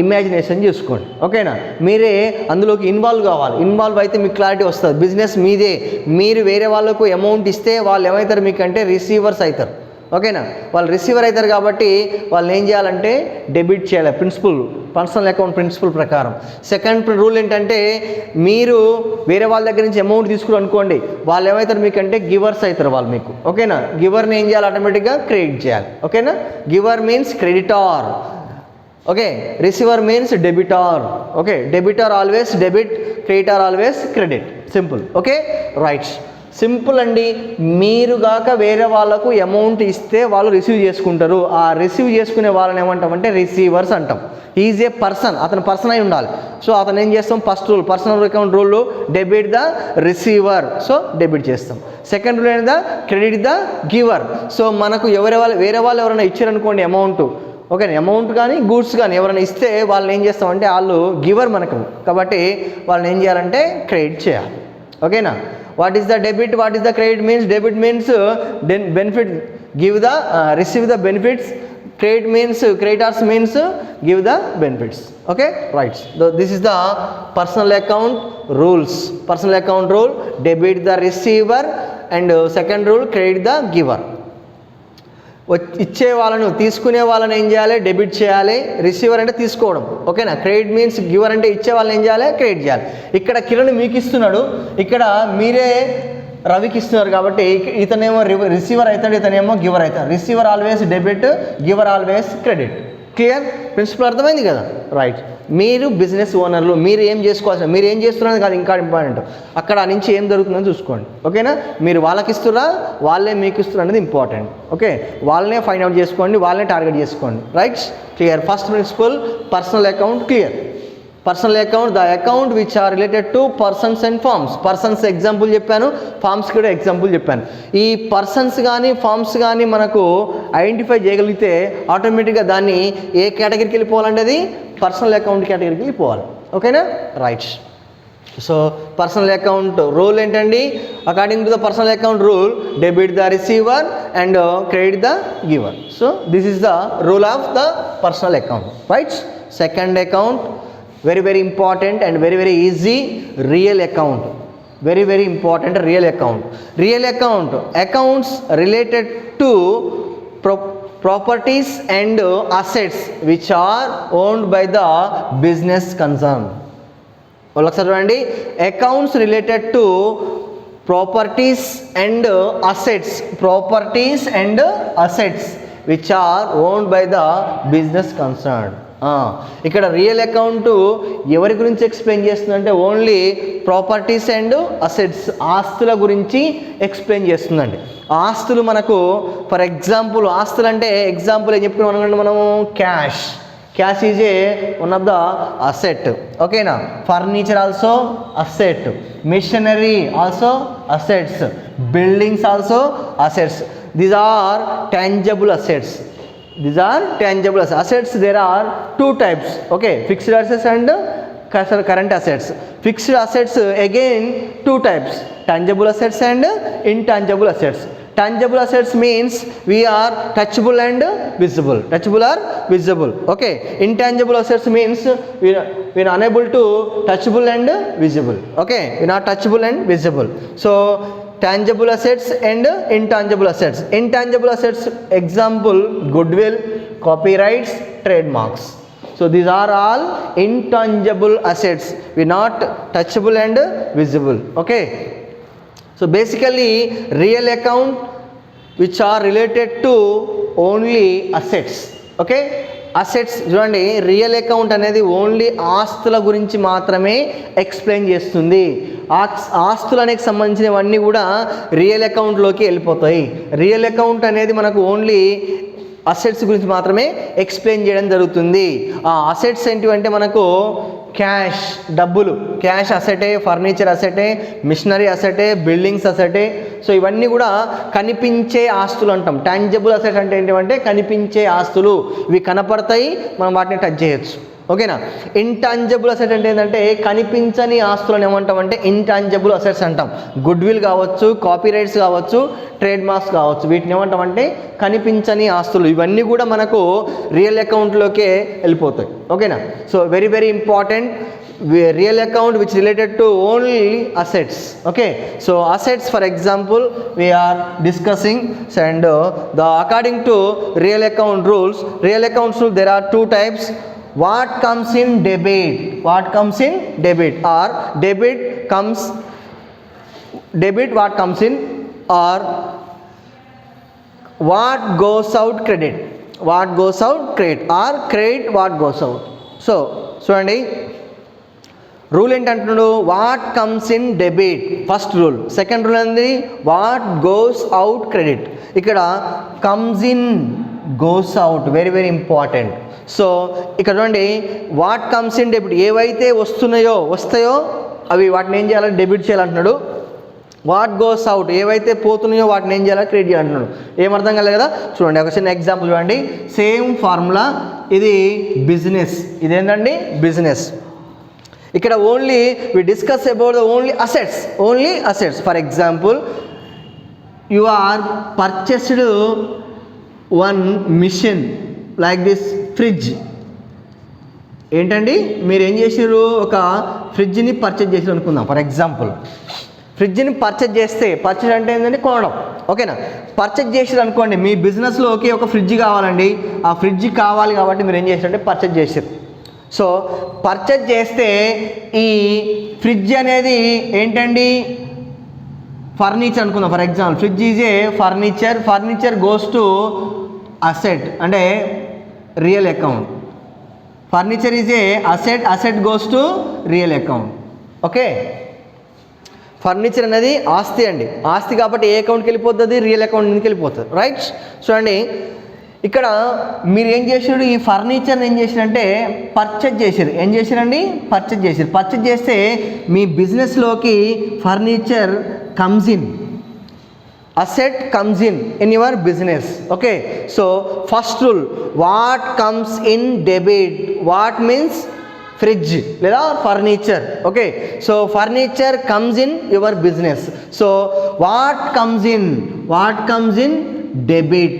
ఇమాజినేషన్ చేసుకోండి. ఓకేనా? మీరే అందులోకి ఇన్వాల్వ్ కావాలి. ఇన్వాల్వ్ అయితే మీకు క్లారిటీ వస్తుంది. బిజినెస్ మీదే, మీరు వేరే వాళ్ళకు అమౌంట్ ఇస్తే వాళ్ళు ఏమవుతారు మీకు అంటే రిసీవర్స్ అవుతారు. ఓకేనా? వాళ్ళు రిసీవర్ అవుతారు కాబట్టి వాళ్ళని ఏం చేయాలంటే డెబిట్ చేయాలి. పర్సనల్ అకౌంట్ ప్రిన్సిపల్ ప్రకారం. సెకండ్ రూల్ ఏంటంటే, మీరు వేరే వాళ్ళ దగ్గర నుంచి అమౌంట్ తీసుకుని అనుకోండి, వాళ్ళు ఏమవుతారు మీకు అంటే గివర్స్ అవుతారు వాళ్ళు మీకు. ఓకేనా? గివర్ని ఏం చేయాలి, ఆటోమేటిక్గా క్రెడిట్ చేయాలి. ఓకేనా? Giver means creditor. Okay, receiver means debtor. Okay, debtor always debit, creditor always credit. Simple. Okay, right. Simple అండి. మీరు గాక వేరే వాళ్ళకు అమౌంట్ ఇస్తే వాళ్ళు రిసీవ్ చేసుకుంటారు. ఆ రిసీవ్ చేసుకునే వాళ్ళని ఏమంటామంటే రిసీవర్స్ అంటాం. ఈజ్ ఏ పర్సన్, అతను పర్సన్ అయి ఉండాలి. సో అతను ఏం చేస్తాం, first rule personal account rule, debit the receiver, so debit చేస్తాం. సెకండ్ రూల్ ఏంటి, క్రెడిట్ ద గివర్. సో మనకు వేరే వాళ్ళు ఎవరైనా ఇచ్చారనుకోండి అమౌంట్, ఓకే, అమౌంట్ కానీ గూడ్స్ కానీ ఎవరైనా ఇస్తే వాళ్ళని ఏం చేస్తామంటే వాళ్ళు గివర్ మనకు, కాబట్టి వాళ్ళని ఏం చేయాలంటే క్రెడిట్ చేయాలి. ఓకేనా? What is the debit? What is the credit means? Debit means benefit, receive the benefits. Credit means, creditors means give the benefits. Okay, right. This is the personal account rules. Personal account rule, debit the receiver, and second rule, credit the giver. ఇచ్చే వాళ్ళను, తీసుకునే వాళ్ళని ఏం చేయాలి, debit చేయాలి. Receiver అంటే తీసుకోవడం. ఓకేనా? క్రెడిట్ మీన్స్ గివర్ అంటే ఇచ్చే వాళ్ళని ఏం చేయాలి, క్రెడిట్ చేయాలి. ఇక్కడ కిరణ్ మీకు ఇస్తున్నాడు, ఇక్కడ మీరే రవికి ఇస్తున్నారు కాబట్టి ఇతనేమో రిసీవర్ అవుతాడు, ఇతనేమో గివర్ అవుతాడు. Receiver always debit, giver always credit. Clear? Principle అర్థమైంది కదా. రైట్. మీరు బిజినెస్ ఓనర్లు, మీరు ఏం చేసుకోవాల్సిన, మీరు ఏం చేస్తున్నది కాదు ఇంకా ఇంపార్టెంట్, అక్కడ నుంచి ఏం జరుగుతుందో చూసుకోండి. ఓకేనా? మీరు వాళ్ళకి ఇస్తురా, వాళ్ళే మీకు ఇస్తున్నారు అనేది ఇంపార్టెంట్. ఓకే, వాళ్ళనే ఫైండ్ అవుట్ చేసుకోండి, వాళ్ళనే టార్గెట్ చేసుకోండి. Right? Clear. First principle, personal account clear. Personal account, the account which are related to persons and firms. Persons example చెప్పాను, ఫార్మ్స్ కూడా ఎగ్జాంపుల్ చెప్పాను. ఈ పర్సన్స్ కానీ ఫార్మ్స్ కానీ మనకు ఐడెంటిఫై చేయగలిగితే ఆటోమేటిక్గా దాన్ని ఏ కేటగిరీకి వెళ్ళిపోవాలంటే అది పర్సనల్ అకౌంట్ కేటగిరీకి వెళ్ళిపోవాలి. ఓకేనా? Right. So personal account rule ఏంటండి, according to the personal account rule, debit the receiver and credit the giver. So this is the rule of the personal account. Right? Second account, very important and very easy, real account. Very important, real account. Real account, accounts related to properties and assets which are owned by the business concern. ఒకసారి చూడండి, accounts related to properties and assets which are owned by the business concern. ఇక్కడ real account ఎవరి గురించి explain చేస్తుందంటే only properties and assets, ఆస్తుల గురించి explain చేస్తుందండి. ఆస్తులు మనకు ఫర్ ఎగ్జాంపుల్, ఆస్తులు అంటే ఎగ్జాంపుల్ ఏం చెప్పుకున్నాం అనుకోండి మనము, cash is a one of the asset. ఓకేనా? Furniture also asset, machinery also assets, buildings also assets. These are tangible assets. These are tangible assets. There are two types. Okay, fixed assets and current assets. Fixed assets again two types, tangible assets and intangible assets. Tangible assets means we are touchable and visible. Touchable or visible. Okay. Intangible assets means we are unable to touchable and visible. Okay. We are not touchable and visible. So tangible assets and intangible assets. Intangible assets example, goodwill, copyrights, trademarks. So these are all intangible assets. We not touchable and visible. Okay. So basically real account which are related to only assets. Okay, assets చూడండి, real account అనేది only ఆస్తుల గురించి మాత్రమే explain చేస్తుంది. ఆస్తులకి సంబంధించినవన్నీ కూడా real అకౌంట్లోకి వెళ్ళిపోతాయి. రియల్ అకౌంట్ అనేది మనకు ఓన్లీ అసెట్స్ గురించి మాత్రమే ఎక్స్ప్లెయిన్ చేయడం జరుగుతుంది. ఆ అసెట్స్ ఏంటివంటే మనకు క్యాష్, డబ్బులు, క్యాష్ అసెటే, ఫర్నిచర్ అసెటే, మిషనరీ అసెటే, బిల్డింగ్స్ అసెటే. సో ఇవన్నీ కూడా కనిపించే ఆస్తులు అంటాం. టాంజిబుల్ అసెట్ అంటే ఏంటంటే కనిపించే ఆస్తులు, ఇవి కనపడతాయి, మనం వాటిని టచ్ చేయొచ్చు. ఓకేనా. ఇంటాంజిబుల్ అసెట్ అంటే ఏంటంటే కనిపించని ఆస్తులను ఏమంటామంటే ఇంటాంజిబుల్ అసెట్స్ అంటాం. గుడ్ విల్ కావచ్చు, కాపీ రైట్స్ కావచ్చు, ట్రేడ్ మార్క్స్ కావచ్చు, వీటిని ఏమంటామంటే కనిపించని ఆస్తులు. ఇవన్నీ కూడా మనకు రియల్ అకౌంట్లోకే వెళ్ళిపోతాయి. ఓకేనా. So very very important, real account which related to only assets. Okay, so assets, for example, we are discussing, and the according to real account rules, there are two types. What comes in debit, what comes in debit, or debit what comes in, or what goes out credit, what goes out credit, or credit what goes out. So అండి, rule ఏంటంటున్నాడు, what comes in debit first rule. Second rule అనేది what goes out credit. ఇక్కడ comes in, goes out, very very important. So ఇక్కడ చూడండి, what comes in debit, ఏవైతే వస్తాయో అవి వాటిని ఏం చేయాలి, డెబిట్ చేయాలంటున్నాడు. వాట్ గోస్ అవుట్, ఏవైతే పోతున్నాయో వాటిని ఏం చేయాలి, క్రెడిట్ చేయాలంటున్నాడు. ఏమర్థం కాలేదు కదా, చూడండి ఒక చిన్న ఎగ్జాంపుల్ చూడండి. సేమ్ ఫార్ములా, ఇది బిజినెస్, ఇదేంటండి బిజినెస్. ఇక్కడ only we discuss about the only assets. For example, you are purchased one machine like this fridge. ఏంటండి, మీరు ఏం చేసారు, ఒక ఫ్రిడ్జ్ని పర్చేజ్ చేసి అనుకుందాం. ఫర్ ఎగ్జాంపుల్, ఫ్రిడ్జ్ని పర్చేజ్ చేస్తే, పర్చేజ్ అంటే ఏంటంటే కొనడం. ఓకేనా. పర్చేజ్ చేసారు అనుకోండి, మీ బిజినెస్లోకి ఒక ఫ్రిడ్జ్ కావాలండి. ఆ ఫ్రిడ్జ్ కావాలి కాబట్టి మీరు ఏం చేశారంటే పర్చేజ్ చేశారు. సో పర్చేజ్ చేస్తే ఈ ఫ్రిడ్జ్ అనేది ఏంటండి, ఫర్నిచర్ అనుకుందాం. For example, fridge is a furniture goes to asset, అంటే real account. Furniture is a asset goes to real account. Okay, furniture అనేది ఆస్తి అండి. ఆస్తి కాబట్టి ఏ అకౌంట్కి వెళ్ళిపోతుంది, రియల్ అకౌంట్ నుంచి వెళ్ళిపోతుంది. రైట్. చూడండి, ఇక్కడ మీరు ఏం చేశారు, ఈ ఫర్నిచర్ని ఏం చేశారంటే పర్చేజ్ చేశారు. ఏం చేశారండి, పర్చేజ్ చేశారు. పర్చేజ్ చేస్తే మీ బిజినెస్లోకి furniture comes in, asset comes in your business. Okay. So first rule, what comes in debit, what means fridge లేదా furniture. Okay. So furniture comes in your business. So what comes in debit.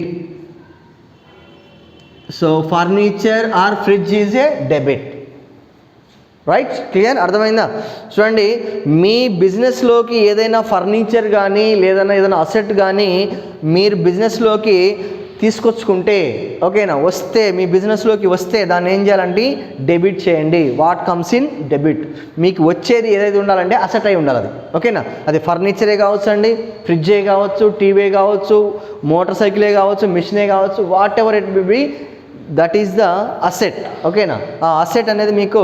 So furniture or fridge is a debit. Right, clear, అర్థమైందా? చూడండి, మీ బిజినెస్లోకి ఏదైనా furniture కానీ ఏదైనా asset కానీ మీరు బిజినెస్లోకి తీసుకొచ్చుకుంటే, ఓకేనా, వస్తే మీ బిజినెస్లోకి వస్తే దాన్ని ఏం చేయాలంటే డెబిట్ చేయండి. What comes in debit. మీకు వచ్చేది ఏదైతే ఉండాలంటే అసెట్ అయి ఉండాలి అది. ఓకేనా. అది ఫర్నిచరే కావచ్చు అండి, ఫ్రిడ్జే కావచ్చు, టీవీ కావచ్చు, మోటార్ సైకిలే కావచ్చు, మిషనే కావచ్చు, what ever it be, that is the asset. ఓకేనా. ఆ అసెట్ అనేది మీకు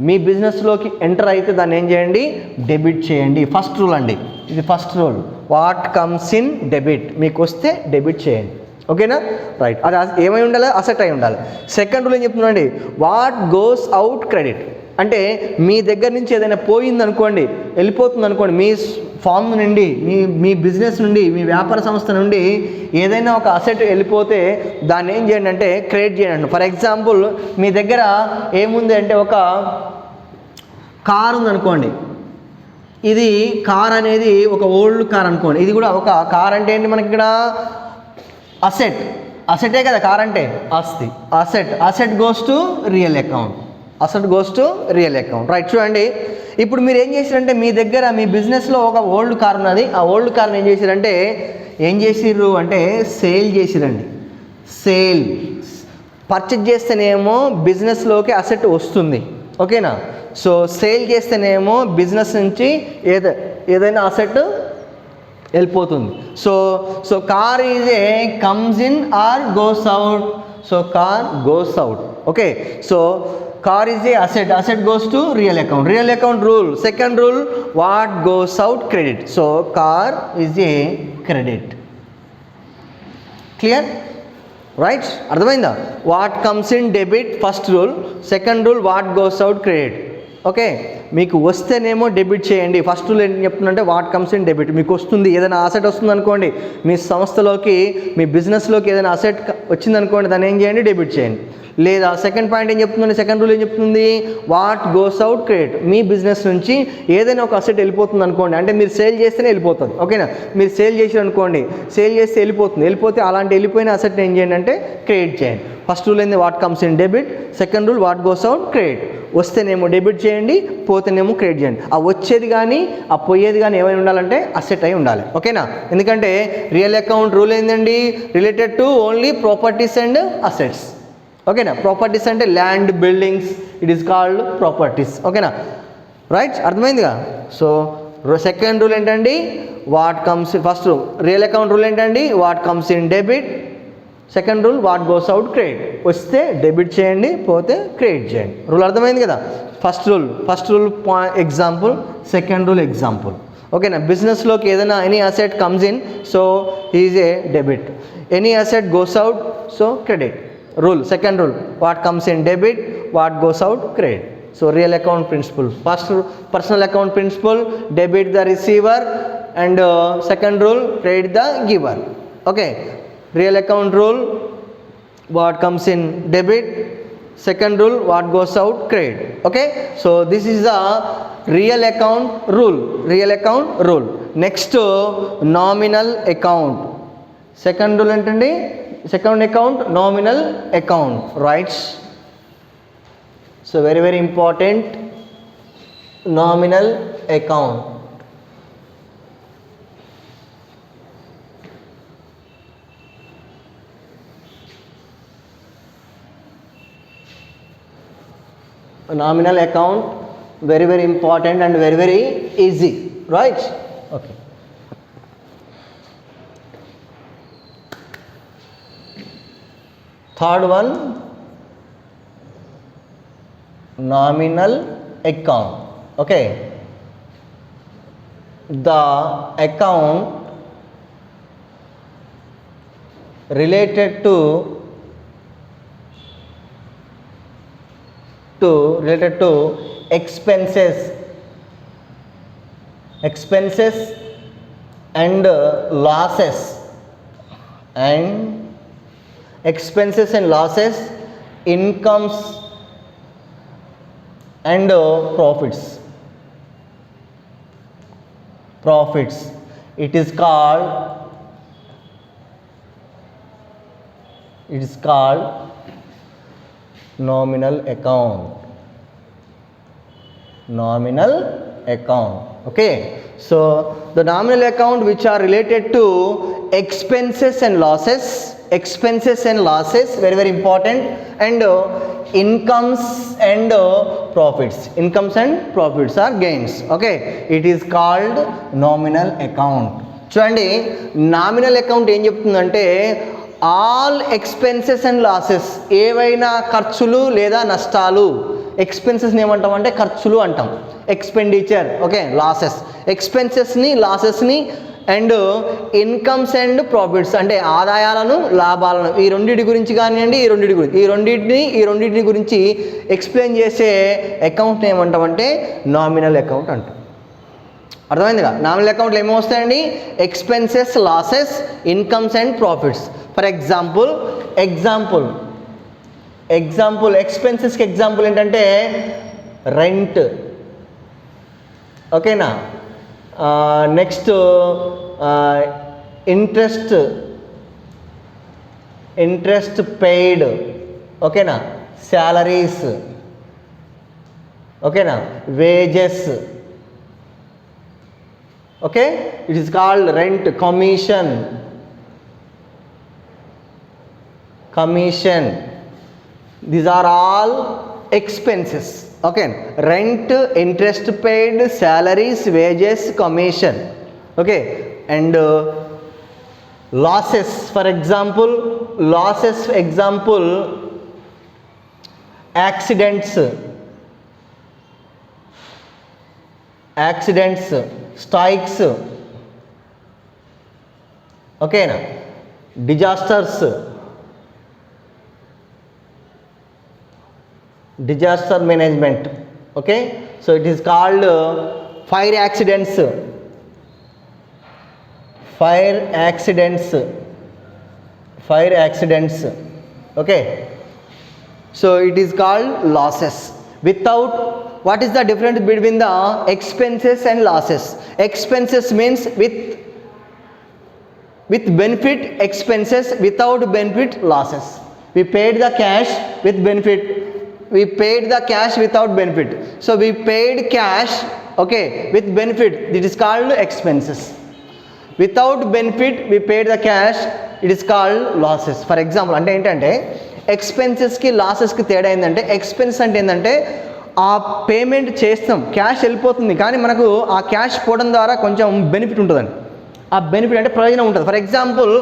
మీ బిజినెస్లోకి ఎంటర్ అయితే దాన్ని ఏం చేయండి, డెబిట్ చేయండి. ఫస్ట్ రూల్ అండి ఇది, first rule. What comes in debit, మీకు వస్తే డెబిట్ చేయండి. ఓకేనా. రైట్, అది ఏమై ఉండాలి, అసెట్ అయి ఉండాలి. సెకండ్ రూల్ ఏం చెప్తున్నాండి, వాట్ గోస్ అవుట్ క్రెడిట్. అంటే మీ దగ్గర నుంచి ఏదైనా పోయింది అనుకోండి, వెళ్ళిపోతుంది అనుకోండి, మీ ఫామ్ నుండి, మీ బిజినెస్ నుండి, మీ వ్యాపార సంస్థ నుండి ఏదైనా ఒక అసెట్ వెళ్ళిపోతే దాన్ని ఏం చేయండి అంటే క్రెడిట్ చేయండి. ఫర్ ఎగ్జాంపుల్, మీ దగ్గర ఏముంది అంటే ఒక కార్ ఉందనుకోండి. ఇది కార్ అనేది ఒక ఓల్డ్ కార్ అనుకోండి. ఇది కూడా ఒక కార్ అంటే ఏంటి, మనకి ఇక్కడ అసెటే కదా కార్ అంటే, ఆస్తి. Asset goes to real account. Right. చూడండి, ఇప్పుడు మీరు ఏం చేశారంటే మీ దగ్గర మీ బిజినెస్లో ఒక ఓల్డ్ కార్ ఉన్నది. ఆ ఓల్డ్ కార్ని ఏం చేశారంటే సేల్ చేసిరండి. పర్చేజ్ చేస్తేనేమో బిజినెస్లోకి అసెట్ వస్తుంది. ఓకేనా. సో సేల్ చేస్తేనేమో బిజినెస్ నుంచి ఏదైనా అసెట్ వెళ్ళిపోతుంది. So car is a comes in or goes out. So car goes out. Okay, so car is a asset goes to real account rule. Second rule, what goes out credit. So car is a credit. Clear, right? అర్థమైందా? What comes in debit first rule, second rule what goes out credit. Okay, మీకు వస్తేనేమో debit చేయండి. First rule ఏం చెప్తుందంటే what comes in debit. మీకు వస్తుంది, ఏదైనా asset వస్తుంది అనుకోండి, మీ సంస్థలోకి మీ బిజినెస్లోకి ఏదైనా అసెట్ వచ్చిందనుకోండి, దాన్ని ఏం చేయండి, డెబిట్ చేయండి. లేదా సెకండ్ పాయింట్ ఏం చెప్తుందండి, సెకండ్ రూల్ ఏం చెప్తుంది, what goes out credit. Me business నుంచి ఏదైనా ఒక అసెట్ వెళ్ళిపోతుంది అనుకోండి, అంటే మీరు సేల్ చేస్తేనే వెళ్ళిపోతుంది. ఓకేనా, మీరు సేల్ చేసారు అనుకోండి, సేల్ చేస్తే వెళ్ళిపోతే అలాంటి వెళ్ళిపోయిన అసెట్ ఏం చేయండి అంటే క్రెడిట్ చేయండి. ఫస్ట్ రూల్ ఏంది, what comes in debit. Second rule what goes out credit. వస్తేనేమో డెబిట్ చేయండి, పోతేనేమో క్రెడిట్ చేయండి. ఆ వచ్చేది కానీ ఆ పోయేది కానీ ఏమైనా ఉండాలంటే అసెట్ అయి ఉండాలి. ఓకేనా, ఎందుకంటే రియల్ అకౌంట్ రూల్ ఏంటండి, related to only properties and assets. ఓకేనా, ప్రాపర్టీస్ అంటే land, buildings, it is called properties. ఓకేనా, రైట్? అర్థమైందిగా? సో సెకండ్ రూల్ ఏంటండి, what comes. First rule real account rule ఏంటండి, what comes in debit. Second rule what goes out credit. వస్తే debit చేయండి, పోతే credit చేయండి. రూల్ అర్థమైంది కదా? First rule example, second rule example. ఓకేనా, బిజినెస్లోకి ఏదైనా any asset comes in, so is a debit. Any asset goes out, so credit. Rule second rule, what comes in debit, what goes out credit. So real account principle. First personal account principle, debit the receiver and second rule credit the giver. Okay, real account rule, what comes in debit. Second rule, what goes out credit. Okay, so this is the real account rule. Next, nominal account. Second rule entandi, second account, nominal account, right? So very important, nominal account. Nominal account, very important and very easy, right? Okay, third one, nominal account. Okay, the account related to expenses and losses, incomes and profits. It is called nominal account. Okay, so the nominal account which are related to expenses and losses, very important, and incomes and profits are gains. Okay, it is called nominal account. చూడండి, nominal account ఏం చెప్తుందంటే all expenses and losses, ఏవైనా ఖర్చులు లేదా నష్టాలు. ఎక్స్పెన్సెస్ని ఏమంటాం అంటే ఖర్చులు అంటాం, ఎక్స్పెండిచర్. ఓకే, ఎక్స్పెన్సెస్ని లాసెస్ని, అండ్ ఇన్కమ్స్ అండ్ ప్రాఫిట్స్ అంటే ఆదాయాలను లాభాలను. ఈ రెండింటి గురించి కానివ్వండి, ఈ రెండింటిని గురించి ఎక్స్ప్లెయిన్ చేసే అకౌంట్ని ఏమంటామంటే నామినల్ అకౌంట్ అంటాం. అర్థమైందిగా? నామినల్ అకౌంట్లో ఏమో వస్తాయండి, expenses, losses, incomes and profits. For example ఎక్స్పెన్సెస్కి ఎగ్జాంపుల్ ఏంటంటే రెంట్. ఓకేనా, నెక్స్ట్ ఇంట్రెస్ట్ పెయిడ్. ఓకేనా, శాలరీస్. ఓకేనా, wages. Okay, it is called rent. Commission. These are all expenses. Okay, rent, interest paid, salaries, wages, commission. Okay, and losses, for example, accidents, strikes, okay na, disasters, disaster management. Okay, so it is called fire accidents, okay, so it is called losses. Without, what is the difference between the expenses and losses? Expenses means with benefit expenses, without benefit losses. We paid the cash with benefit, we paid the cash without benefit, so we paid cash, okay, with benefit, it is called expenses. Without benefit we paid the cash, it is called losses. For example, అంటే ఏంటంటే ఎక్స్పెన్సెస్కి లాసెస్కి తేడా ఏంటంటే, expense అంటే ఏంటంటే ఆ payment చేస్తాం, cash వెళ్ళిపోతుంది, కానీ మనకు ఆ క్యాష్ పోవడం ద్వారా కొంచెం బెనిఫిట్ ఉంటుందండి. ఆ బెనిఫిట్ అంటే ప్రయోజనం ఉంటుంది. ఫర్ ఎగ్జాంపుల్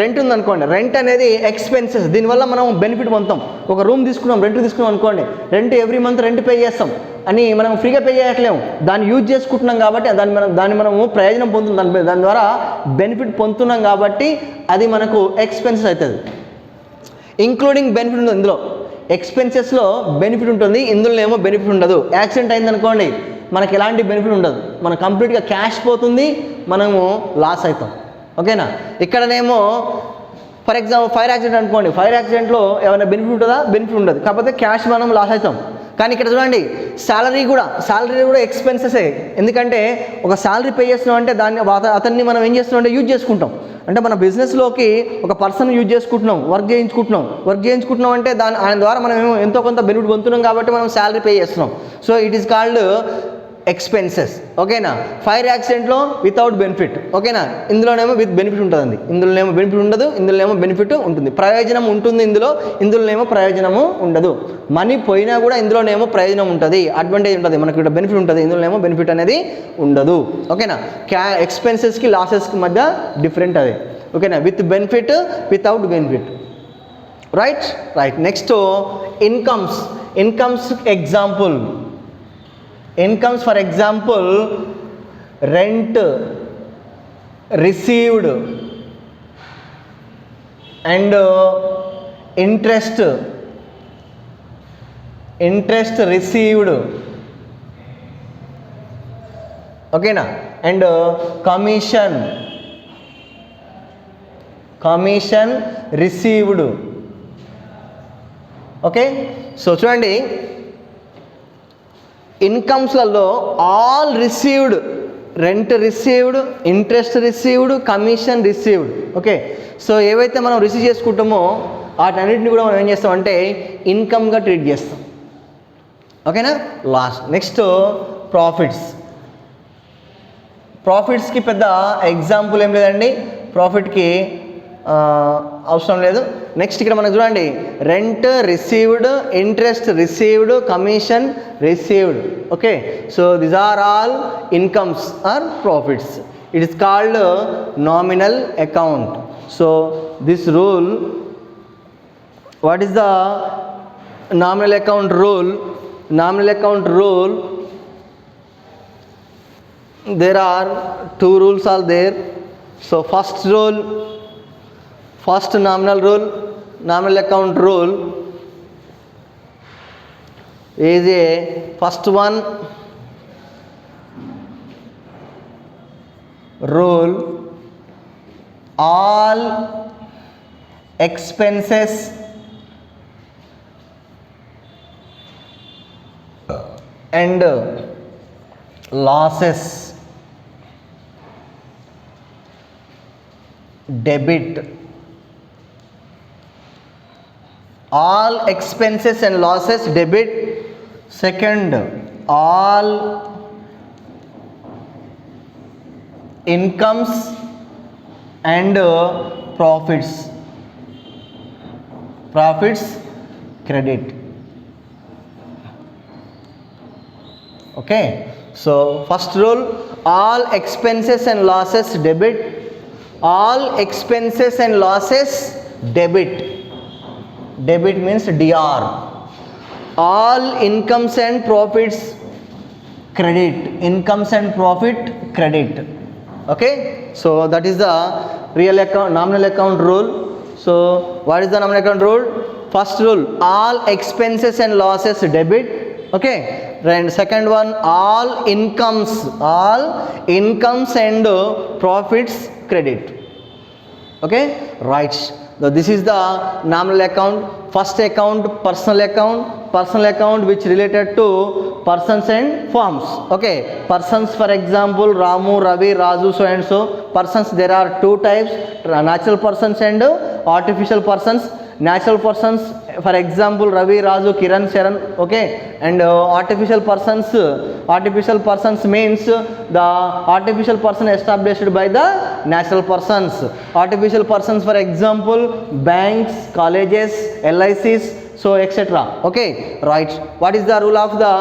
రెంట్ ఉందనుకోండి, రెంట్ అనేది ఎక్స్పెన్సెస్, దీనివల్ల మనం బెనిఫిట్ పొందుతాం. ఒక రూమ్ తీసుకున్నాం, రెంట్ తీసుకున్నాం అనుకోండి, rent every month rent pay చేస్తాం అని మనం ఫ్రీగా పే చేయట్లేము, దాన్ని యూజ్ చేసుకుంటున్నాం కాబట్టి దాన్ని మనము ప్రయోజనం పొందుతున్నాం, దాని ద్వారా బెనిఫిట్ పొందుతున్నాం కాబట్టి అది మనకు ఎక్స్పెన్సెస్ అవుతుంది. ఇంక్లూడింగ్ బెనిఫిట్ ఉంటుంది ఇందులో, ఎక్స్పెన్సెస్లో బెనిఫిట్ ఉంటుంది, ఇందులో ఏమో బెనిఫిట్ ఉండదు. యాక్సిడెంట్ అయిందనుకోండి, మనకి ఎలాంటి బెనిఫిట్ ఉండదు, మనకు కంప్లీట్గా క్యాష్ పోతుంది, మనము లాస్ అవుతాం. ఓకేనా, ఇక్కడనేమో ఫర్ ఎగ్జాంపుల్ ఫైర్ యాక్సిడెంట్ అనుకోండి, ఫైర్ యాక్సిడెంట్లో ఏమైనా బెనిఫిట్ ఉంటుందా? బెనిఫిట్ ఉండదు, కాకపోతే క్యాష్ మనం లాస్ అవుతాం. కానీ ఇక్కడ చూడండి, శాలరీ కూడా ఎక్స్పెన్సెసే, ఎందుకంటే ఒక శాలరీ పే చేస్తున్నాం అంటే అతన్ని మనం ఏం చేస్తున్నాం అంటే యూజ్ చేసుకుంటాం, అంటే మన బిజినెస్లోకి ఒక పర్సన్ యూజ్ చేసుకుంటున్నాం, వర్క్ చేయించుకుంటున్నాం అంటే ఆయన ద్వారా మనం ఎంతో కొంత బెనిఫిట్ పొందుతున్నాం కాబట్టి మనం శాలరీ పే చేస్తున్నాం. So it is called expenses. ఓకేనా, ఫైర్ యాక్సిడెంట్లో వితౌట్ బెనిఫిట్, ఓకేనా, ఇందులోనేమో విత్ బెనిఫిట్ ఉంటుందండి, ఇందులోనేమో బెనిఫిట్ ఉండదు, ఇందులోనేమో బెనిఫిట్ ఉంటుంది, ప్రయోజనం ఉంటుంది ఇందులోనేమో ప్రయోజనము ఉండదు. మనీ పోయినా కూడా ఇందులోనేమో ప్రయోజనం ఉంటుంది, అడ్వాంటేజ్ ఉంటుంది, మనకి ఇక్కడ బెనిఫిట్ ఉంటుంది, ఇందులోనేమో బెనిఫిట్ అనేది ఉండదు. ఓకేనా, ఎక్స్పెన్సెస్కి లాసెస్కి మధ్య డిఫరెంట్ అది. ఓకేనా, with benefit, without benefit. Right. Next incomes example. Incomes, for example, rent received and interest received, okay na, and commission received. Okay, so చూడండి, ఇన్కమ్స్లలో all received, rent received, interest received, commission received. Okay, so ఏవైతే మనం receive చేసుకుంటామో వాటన్నిటిని కూడా మనం ఏం చేస్తామంటే ఇన్కమ్గా ట్రీట్ చేస్తాం. ఓకేనా, లాస్ట్. నెక్స్ట్ ప్రాఫిట్స్కి పెద్ద ఎగ్జాంపుల్ ఏం లేదండి, ప్రాఫిట్కి అవసరం లేదు. నెక్స్ట్ ఇక్కడ మనకు చూడండి, rent received, interest received, commission received. Okay, so these are all incomes or profits. It is called nominal account. So this rule, what is the nominal account rule? There are two rules are there. So first nominal account rule is a first one rule: all expenses and losses debit. All expenses and losses debit. Second, all incomes and profits credit. Okay, so first rule, all expenses and losses debit. All expenses and losses debit. Debit means DR. All incomes and profits credit. Incomes and profit credit. Okay, so that is the real account, nominal account rule. So what is the nominal account rule? First rule, all expenses and losses debit. Okay, and second one, all incomes and profits credit. Okay, right. So this is the nominal account. First account, personal account which related to persons and firms. Okay, persons, for example, Ramu, Ravi, Raju, so and so. Persons, there are two types, natural persons and artificial persons. Natural persons, for example, Ravi, Raju, Kiran, Sharan. Okay, and artificial persons means the artificial person established by the natural persons. Artificial persons, for example, banks, colleges, LICs, so etc. Okay, right. What is the rule of the,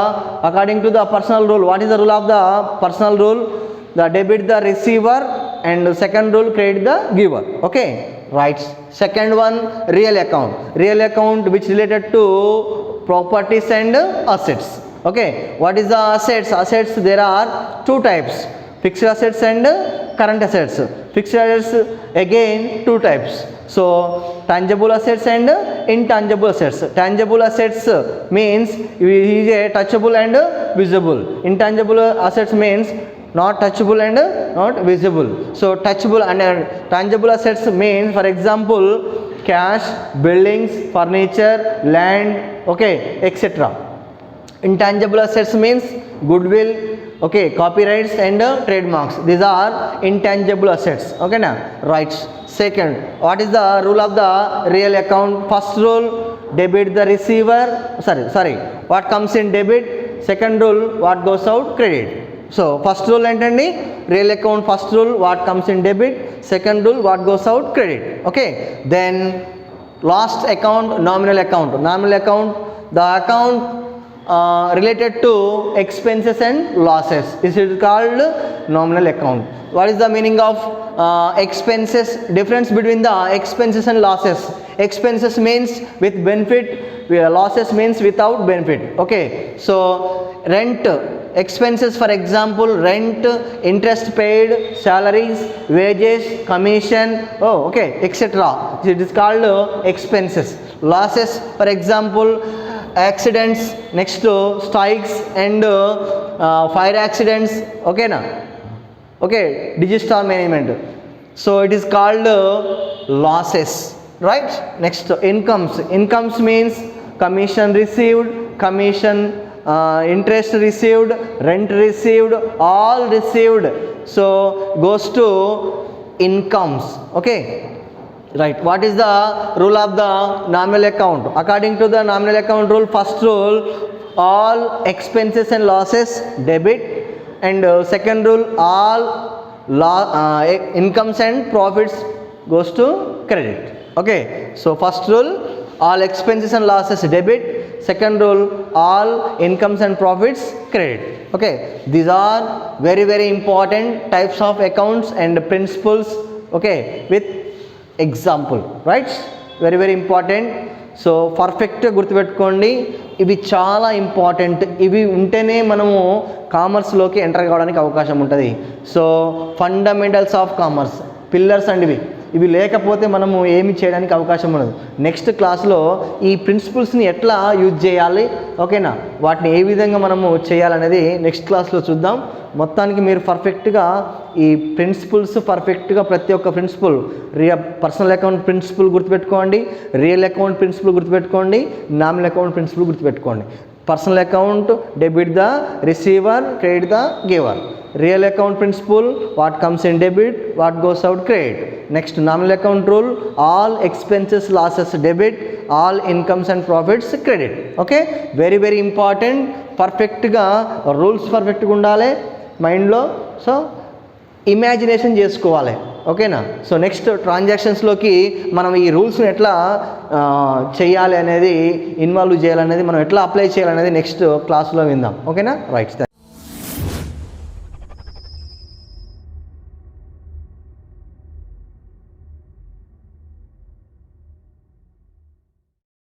according to the personal rule, what is the rule of the personal rule? The debit the receiver, and second rule, credit the giver. Okay, right. Second one, real account which related to properties and assets. Okay, what is the assets? There are two types, fixed assets and current assets. Fixed assets, again, two types. So tangible assets and intangible assets. Tangible assets means is a touchable and visible. Intangible assets means not touchable and not visible. So touchable and tangible assets means, for example, cash, buildings, furniture, land, okay, etc. Intangible assets means goodwill, okay, copyrights and trademarks. These are intangible assets. Okay, now, right. Second, what is the rule of the real account? First rule, debit the receiver. Sorry. What comes in debit? Second rule, what goes out? Credit. So first rule ఏంటండి, real account. First rule, what comes in debit. Second rule, what goes out? Credit. Okay, then last account, nominal account. The account related to expenses and losses. This is called nominal account. What is the meaning of expenses? Difference between the expenses and losses. Expenses means with benefit, losses means without benefit. Okay, so rent expenses, for example, rent, interest paid, salaries, wages, commission, etc. It is called expenses. Losses, for example, accidents, next to strikes and fire accidents. Okay, na? Okay, disaster management. So it is called losses, right? Next, incomes means commission received, interest received, rent received, all received, so goes to incomes. Okay, right. What is the rule of the nominal account? According to the nominal account rule, first rule, all expenses and losses debit, and second rule, all incomes and profits goes to credit. Okay, so first rule, all expenses and losses debit. Second rule, all incomes and profits credit. Okay, these are very, very important types of accounts and principles. Okay, with example, right? Very, very important. So పర్ఫెక్ట్గా గుర్తుపెట్టుకోండి, ఇవి చాలా important. ఇవి ఉంటేనే మనము కామర్స్లోకి enter కావడానికి అవకాశం ఉంటుంది. So fundamentals of commerce, pillars అండి ఇవి లేకపోతే మనము ఏమి చేయడానికి అవకాశం ఉండదు. నెక్స్ట్ క్లాస్లో ఈ ప్రిన్సిపల్స్ని ఎట్లా యూజ్ చేయాలి, ఓకేనా, వాటిని ఏ విధంగా మనము చేయాలనేది నెక్స్ట్ క్లాస్లో చూద్దాం. మొత్తానికి మీరు పర్ఫెక్ట్గా ఈ ప్రిన్సిపల్స్ పర్ఫెక్ట్గా ప్రతి ఒక్క ప్రిన్సిపల్, పర్సనల్ అకౌంట్ ప్రిన్సిపల్ గుర్తుపెట్టుకోండి, రియల్ అకౌంట్ ప్రిన్సిపల్ గుర్తుపెట్టుకోండి, నామినల్ అకౌంట్ ప్రిన్సిపల్ గుర్తుపెట్టుకోండి. Personal account debit the receiver, credit the giver. Real account principle, what comes in debit, what goes out credit. Next, nominal account rule, all expenses, losses debit, all incomes and profits credit. Okay, very, very important. పర్ఫెక్ట్గా rules పర్ఫెక్ట్గా ఉండాలి మైండ్లో. So imagination చేసుకోవాలి, ఓకేనా. So next ట్రాన్సాక్షన్స్లోకి మనం ఈ రూల్స్ని ఎట్లా చేయాలి అనేది, ఇన్వాల్వ్ చేయాలనేది, మనం ఎట్లా అప్లై చేయాలనేది నెక్స్ట్ క్లాస్లో విందాం, ఓకేనా. రైట్.